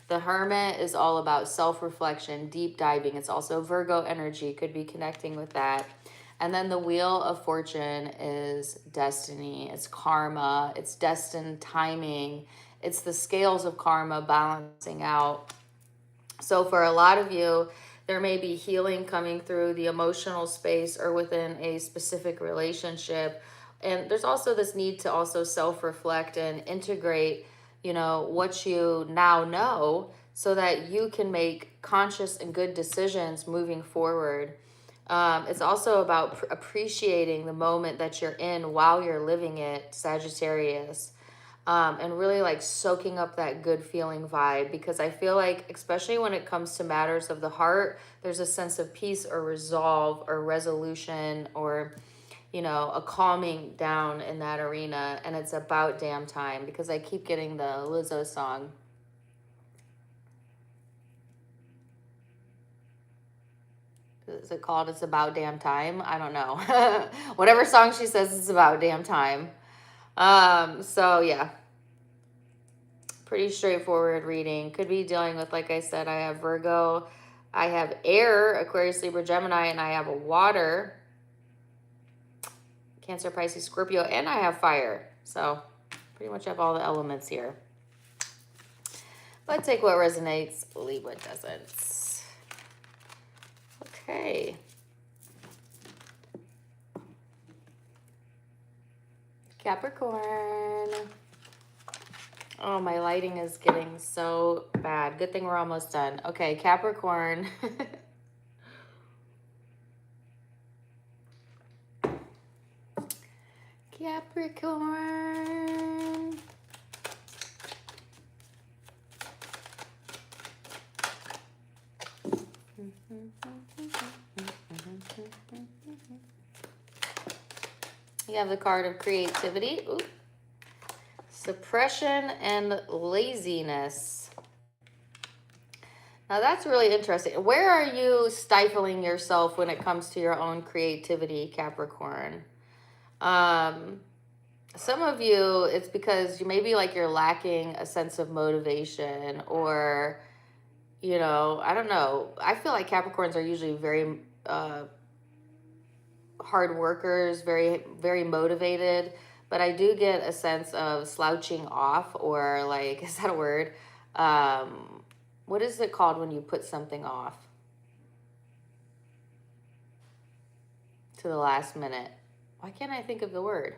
The Hermit is all about self-reflection, deep diving. It's also Virgo energy, could be connecting with that. And then the Wheel of Fortune is destiny. It's karma. It's destined timing. It's the scales of karma balancing out. So for a lot of you, there may be healing coming through the emotional space or within a specific relationship. And there's also this need to also self-reflect and integrate, you know, what you now know so that you can make conscious and good decisions moving forward. It's also about appreciating the moment that you're in while you're living it, Sagittarius, and really like soaking up that good feeling vibe, because I feel like, especially when it comes to matters of the heart, there's a sense of peace or resolve or resolution or, you know, a calming down in that arena. And it's about damn time, because I keep getting the Lizzo song. Is it called It's About Damn Time? I don't know. Whatever song she says, it's about damn time. So yeah, pretty straightforward reading. Could be dealing with, like I said, I have Virgo, I have air, Aquarius, Libra, Gemini, and I have a water, Cancer, Pisces, Scorpio, and I have fire. So pretty much have all the elements here. Let's take what resonates, leave what doesn't. Okay. Capricorn. Oh, my lighting is getting so bad. Good thing we're almost done. Okay, Capricorn. Capricorn. You have the card of creativity. Ooh. Suppression and laziness. Now that's really interesting. Where are you stifling yourself when it comes to your own creativity, Capricorn? Some of you, it's because you maybe like you're lacking a sense of motivation, or, you know, I don't know. I feel like Capricorns are usually very hard workers, very, very motivated. But I do get a sense of slouching off, or like, is that a word? What is it called when you put something off to the last minute? Why can't I think of the word?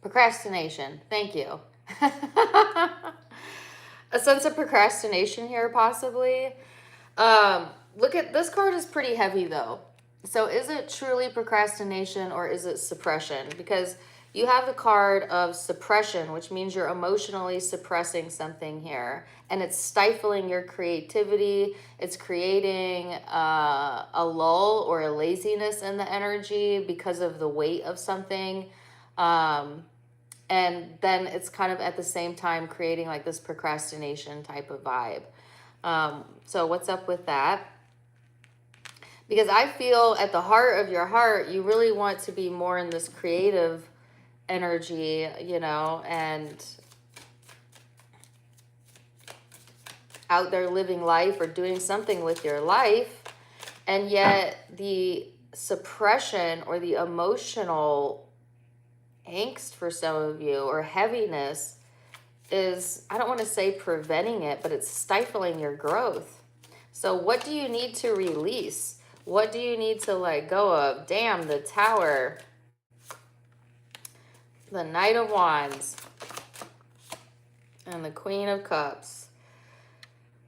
Procrastination. Thank you. A sense of procrastination here, possibly. Look at this card, is pretty heavy though. So is it truly procrastination, or is it suppression? Because you have the card of suppression, which means you're emotionally suppressing something here, and it's stifling your creativity. It's creating a lull or a laziness in the energy because of the weight of something. And then it's kind of at the same time creating like this procrastination type of vibe. So what's up with that? Because I feel at the heart of your heart, you really want to be more in this creative energy, you know, and out there living life or doing something with your life. And yet the suppression or the emotional angst for some of you, or heaviness, is, I don't want to say preventing it, but it's stifling your growth. So what do you need to release? What do you need to let go of? Damn, the Tower, the Knight of Wands, and the Queen of Cups.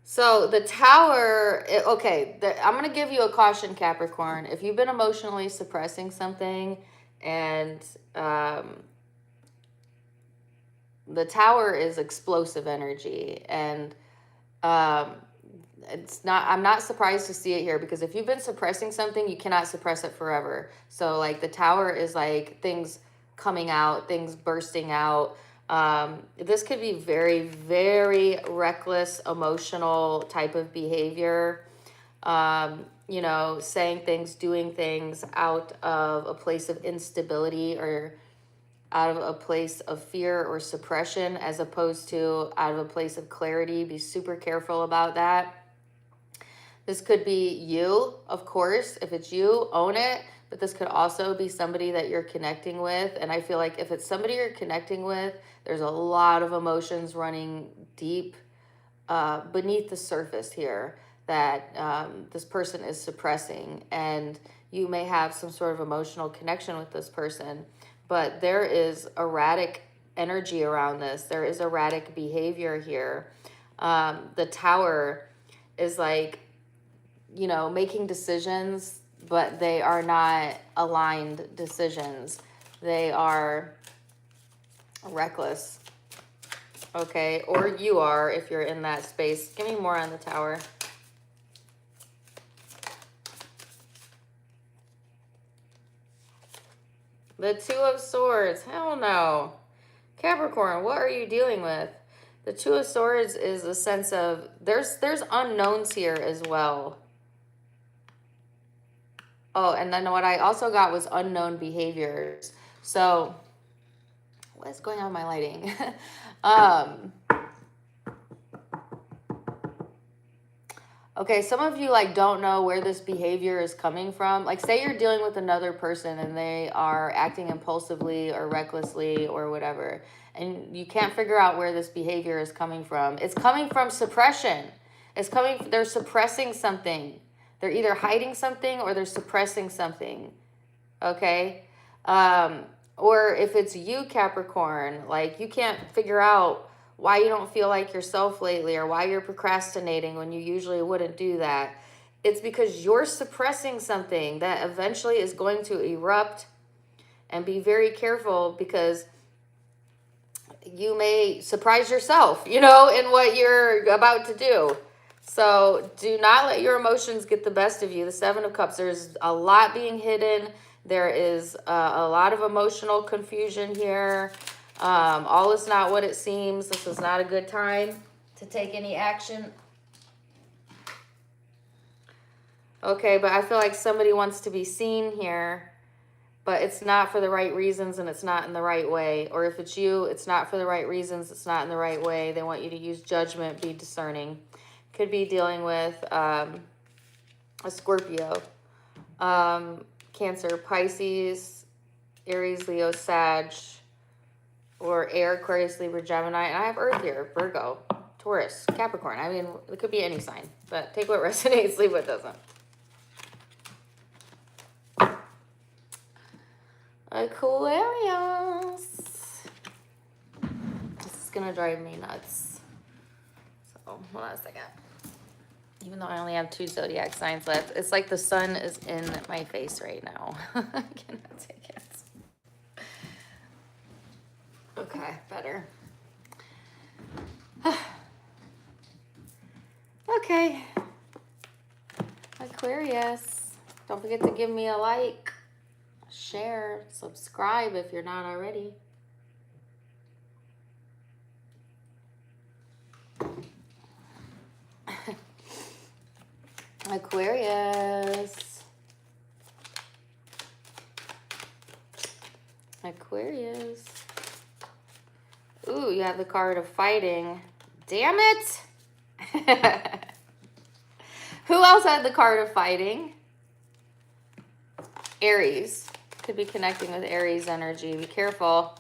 So the Tower, okay, I'm going to give you a caution, Capricorn. If you've been emotionally suppressing something, and the Tower is explosive energy, and it's not, I'm not surprised to see it here, because if you've been suppressing something, you cannot suppress it forever. So like the Tower is like things coming out, things bursting out. This could be very, very reckless, emotional type of behavior. You know, saying things, doing things out of a place of instability, or out of a place of fear or suppression, as opposed to out of a place of clarity. Be super careful about that. This could be you, of course. If it's you, own it. But this could also be somebody that you're connecting with. And I feel like if it's somebody you're connecting with, there's a lot of emotions running deep beneath the surface here that this person is suppressing. And you may have some sort of emotional connection with this person. but there is erratic energy around this. There is erratic behavior here. The Tower is like, you know, making decisions, but they are not aligned decisions. They are reckless. Okay, or you are if you're in that space. Give me more on the Tower. The Two of Swords. Hell no. Capricorn, what are you dealing with? The Two of Swords is a sense of there's unknowns here as well. Oh, and then what I also got was unknown behaviors. So what is going on with my lighting? Okay, some of you like don't know where this behavior is coming from. Like say you're dealing with another person and they are acting impulsively or recklessly or whatever, and you can't figure out where this behavior is coming from. It's coming from suppression. They're suppressing something. They're either hiding something or they're suppressing something. Okay? Or if it's you, Capricorn, like you can't figure out why you don't feel like yourself lately or why you're procrastinating when you usually wouldn't do that. It's because you're suppressing something that eventually is going to erupt, and be very careful because you may surprise yourself, you know, in what you're about to do. So do not let your emotions get the best of you. The Seven of Cups, there's a lot being hidden. There is a lot of emotional confusion here. All is not what it seems. This is not a good time to take any action. Okay, but I feel like somebody wants to be seen here, but it's not for the right reasons and it's not in the right way. Or if it's you, it's not for the right reasons, it's not in the right way. They want you to use judgment, be discerning. Could be dealing with a Scorpio, Cancer, Pisces, Aries, Leo, Sag, or Air, Aquarius, Libra, Gemini. And I have Earth here, Virgo, Taurus, Capricorn. I mean, it could be any sign, but take what resonates, leave what doesn't. Aquarius. This is going to drive me nuts. So, hold on a second. Even though I only have 2 zodiac signs left, it's like the sun is in my face right now. I cannot take it. Okay, better. Okay. Aquarius. Don't forget to give me a like, share, subscribe if you're not already. Aquarius. Aquarius. Ooh, you have the card of fighting. Damn it! Who else had the card of fighting? Aries. Could be connecting with Aries energy. Be careful.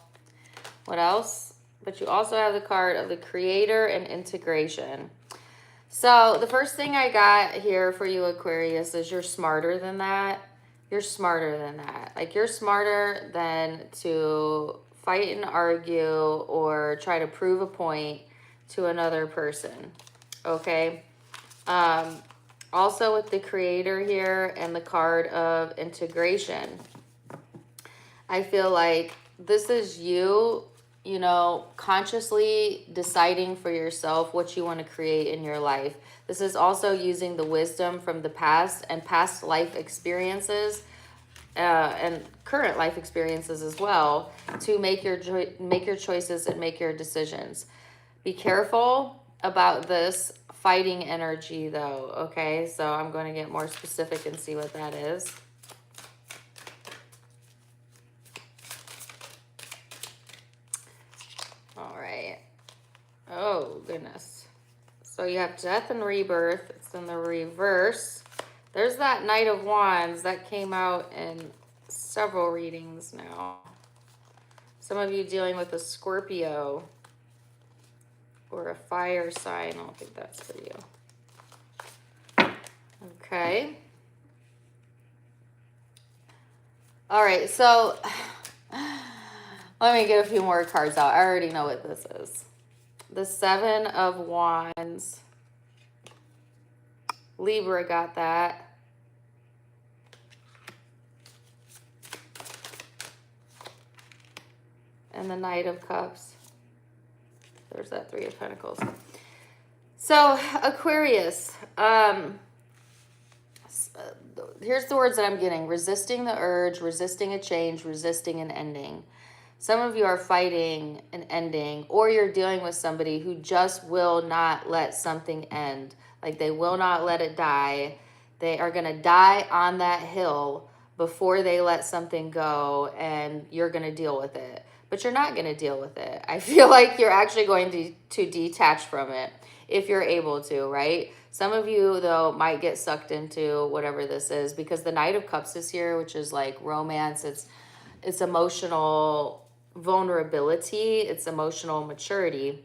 What else? But you also have the card of the creator and integration. So the first thing I got here for you, Aquarius, is you're smarter than that. You're smarter than that. Like you're smarter than to fight and argue or try to prove a point to another person. Okay? Also with the creator here and the card of integration, I feel like this is you, you know, consciously deciding for yourself what you want to create in your life. This is also using the wisdom from the past and past life experiences and current life experiences as well to make your choices and make your decisions. Be careful about this fighting energy though, okay? So I'm going to get more specific and see what that is. All right. Oh, goodness. So you have death and rebirth. It's in the reverse. There's that Knight of Wands that came out in several readings now. Some of you dealing with a Scorpio or a fire sign. I don't think that's for you. Okay. All right. So Let me get a few more cards out. I already know what this is. The Seven of Wands. Libra got that. And the Knight of Cups. There's that Three of Pentacles. So, Aquarius. Here's the words that I'm getting. Resisting the urge, resisting a change, resisting an ending. Some of you are fighting an ending, or you're dealing with somebody who just will not let something end. Like they will not let it die. They are going to die on that hill before they let something go, and you're going to deal with it. But you're not going to deal with it. I feel like you're actually going to detach from it if you're able to, right? Some of you, though, might get sucked into whatever this is because the Knight of Cups is here, which is like romance. It's emotional vulnerability. It's emotional maturity.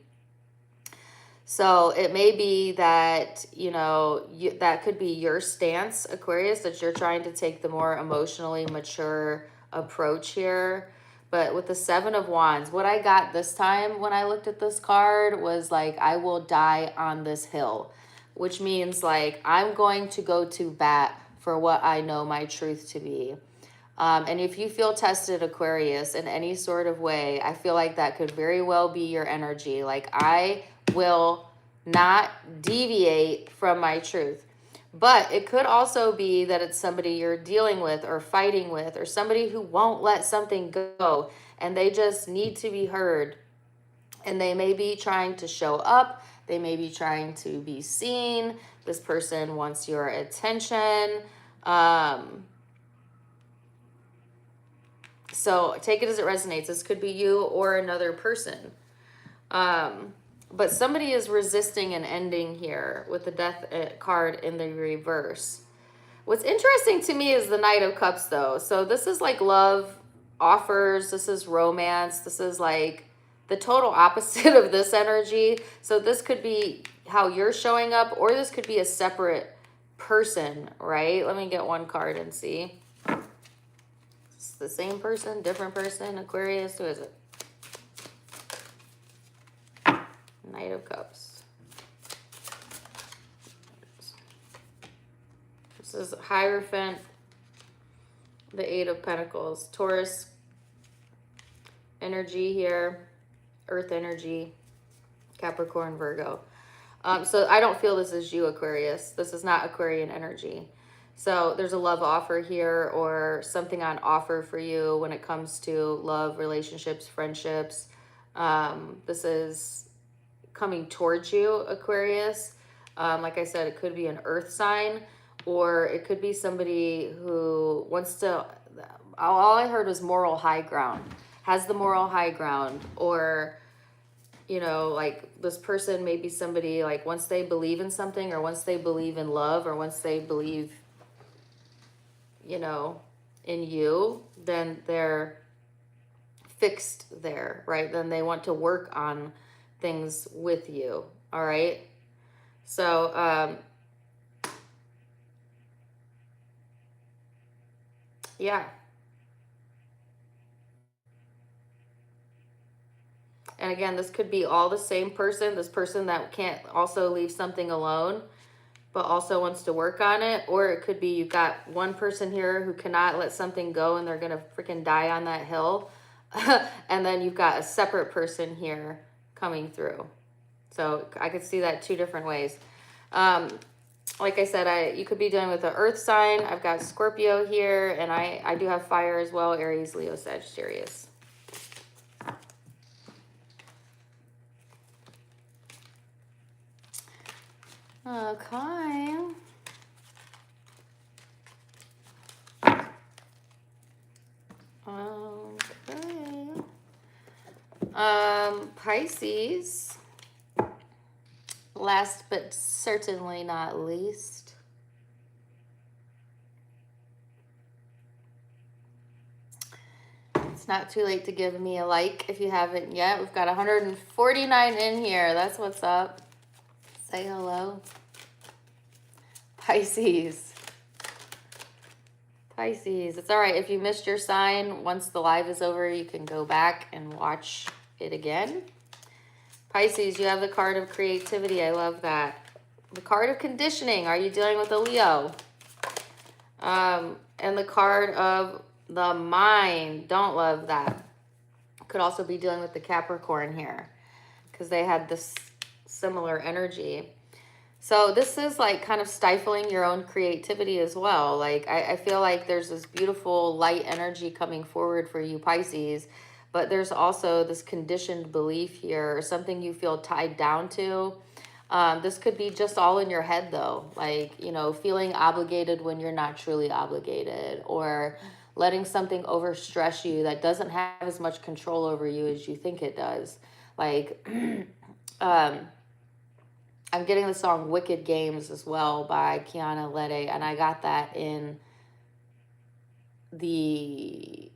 So it may be that, you know, that could be your stance, Aquarius, that you're trying to take the more emotionally mature approach here. But with the Seven of Wands, what I got this time when I looked at this card was like, I will die on this hill, which means like I'm going to go to bat for what I know my truth to be. And if you feel tested, Aquarius, in any sort of way, I feel like that could very well be your energy. Like I will not deviate from my truth. But it could also be that it's somebody you're dealing with or fighting with or somebody who won't let something go and they just need to be heard. And they may be trying to show up. They may be trying to be seen. This person wants your attention. So take it as it resonates. This could be you or another person. But somebody is resisting an ending here with the Death card in the reverse. What's interesting to me is the Knight of Cups, though. So this is like love offers. This is romance. This is like the total opposite of this energy. So this could be how you're showing up, or this could be a separate person, right? Let me get one card and see. It's the same person, different person, Aquarius. Who is it? Knight of Cups. This is Hierophant, the Eight of Pentacles, Taurus energy here, Earth energy, Capricorn, Virgo. So I don't feel this is you, Aquarius. This is not Aquarian energy. So there's a love offer here or something on offer for you when it comes to love, relationships, friendships. This is coming towards you, Aquarius. Like I said, it could be an earth sign, or it could be somebody who wants to, all I heard was moral high ground, has the moral high ground, or, you know, like this person may be somebody like once they believe in something, or once they believe in love, or once they believe, you know, in you, then they're fixed there, right? Then they want to work on things with you. All right. So, yeah. And again, this could be all the same person, this person that can't also leave something alone, but also wants to work on it. Or it could be you've got one person here who cannot let something go and they're going to freaking die on that hill. And then you've got a separate person here coming through. So I could see that two different ways. Like I said, you could be dealing with the earth sign. I've got Scorpio here, and I do have fire as well, Aries, Leo, Sagittarius. Okay. Pisces. Last but certainly not least. It's not too late to give me a like if you haven't yet. We've got 149 in here. That's what's up. Say hello. Pisces. Pisces, it's all right. If you missed your sign, once the live is over, you can go back and watch it again. Pisces, you have the card of creativity. I love that. The card of conditioning. Are you dealing with a Leo? And the card of the mind. Don't love that. Could also be dealing with the Capricorn here because they had this similar energy. So this is like kind of stifling your own creativity as well. Like I feel like there's this beautiful light energy coming forward for you, Pisces, but there's also this conditioned belief here, or something you feel tied down to. This could be just all in your head though, like, you know, feeling obligated when you're not truly obligated, or letting something overstress you that doesn't have as much control over you as you think it does. Like, I'm getting the song Wicked Games as well by Kiana Lede, and I got that in the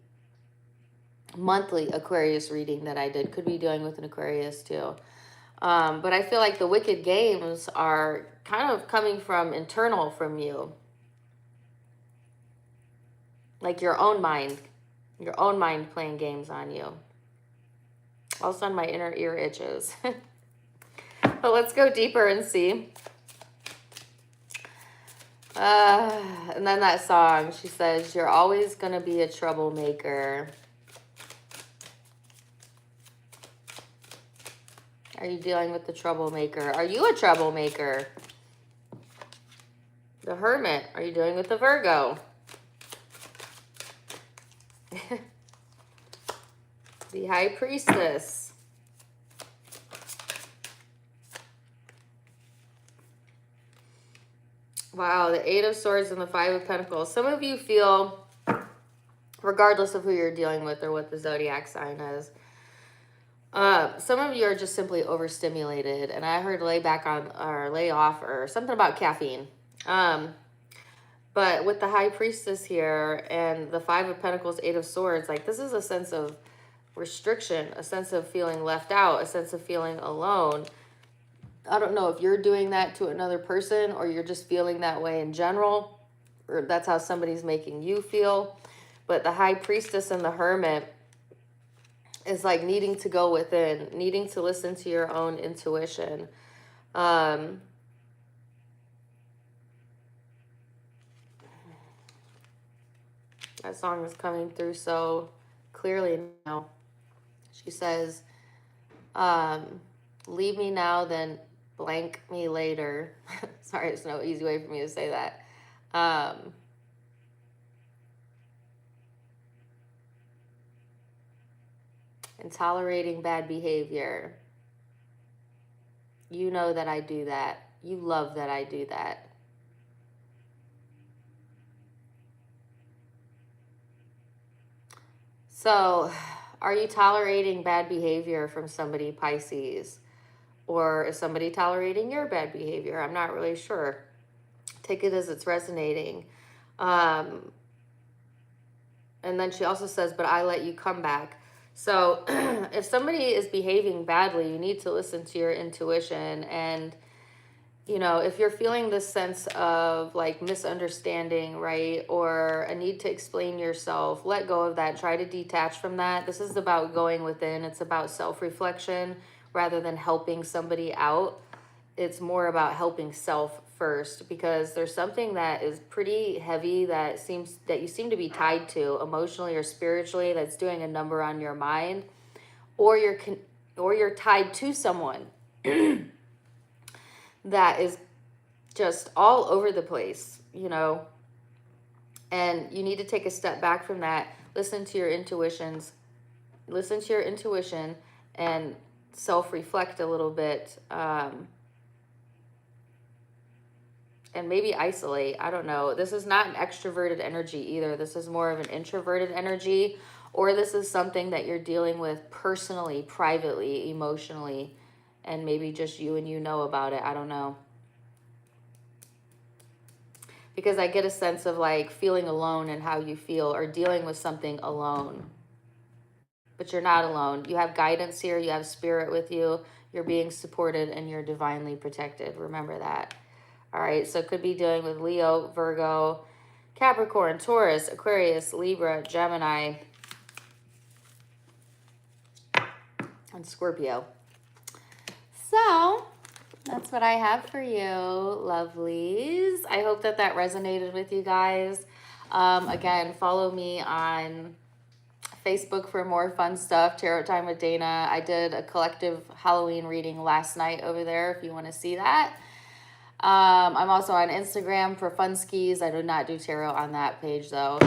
monthly Aquarius reading that I did. Could be dealing with an Aquarius too. But I feel like the wicked games are kind of coming from internal from you. Like your own mind playing games on you. All of a sudden my inner ear itches. But let's go deeper and see. And then that song, she says, you're always going to be a troublemaker. Are you dealing with the troublemaker? Are you a troublemaker? The Hermit. Are you dealing with the Virgo? The High Priestess. Wow, the Eight of Swords and the Five of Pentacles. Some of you feel, regardless of who you're dealing with or what the Zodiac sign is, some of you are just simply overstimulated. And I heard lay back on, or lay off, or something about caffeine. But with the High Priestess here and the Five of Pentacles, Eight of Swords, like this is a sense of restriction, a sense of feeling left out, a sense of feeling alone. I don't know if you're doing that to another person or you're just feeling that way in general, or that's how somebody's making you feel. But the High Priestess and the Hermit is like needing to go within, needing to listen to your own intuition. That song is coming through so clearly now. She says, leave me now, then blank me later. Sorry, there's no easy way for me to say that. And tolerating bad behavior. You know that I do that. You love that I do that. So, are you tolerating bad behavior from somebody, Pisces? Or is somebody tolerating your bad behavior? I'm not really sure. Take it as it's resonating. And then she also says, but I let you come back. So if somebody is behaving badly, you need to listen to your intuition. And, you know, if you're feeling this sense of like misunderstanding, right, or a need to explain yourself, let go of that. Try to detach from that. This is about going within. It's about self-reflection rather than helping somebody out. It's more about helping self first, because there's something that is pretty heavy that you seem to be tied to emotionally or spiritually, that's doing a number on your mind, or you're tied to someone that is just all over the place, you know. And you need to take a step back from that. Listen to your intuition and self-reflect a little bit, and maybe isolate. I don't know. This is not an extroverted energy either. This is more of an introverted energy, or this is something that you're dealing with personally, privately, emotionally, and maybe just you and you know about it. I don't know. Because I get a sense of like feeling alone and how you feel, or dealing with something alone. But you're not alone. You have guidance here. You have spirit with you. You're being supported and you're divinely protected. Remember that. All right. So it could be dealing with Leo, Virgo, Capricorn, Taurus, Aquarius, Libra, Gemini, and Scorpio. So that's what I have for you, lovelies. I hope that that resonated with you guys. Again, follow me on Facebook for more fun stuff. Tarot Time with Dana. I did a collective Halloween reading last night over there if you want to see that. I'm also on Instagram for fun skis. I do not do tarot on that page though.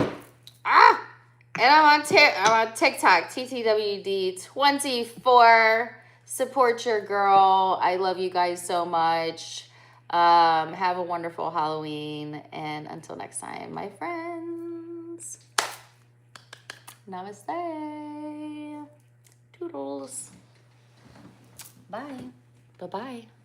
And I'm on TikTok, TTWD24. Support your girl. I love you guys so much. Have a wonderful Halloween. And until next time, my friends. Namaste. Toodles. Bye. Bye-bye.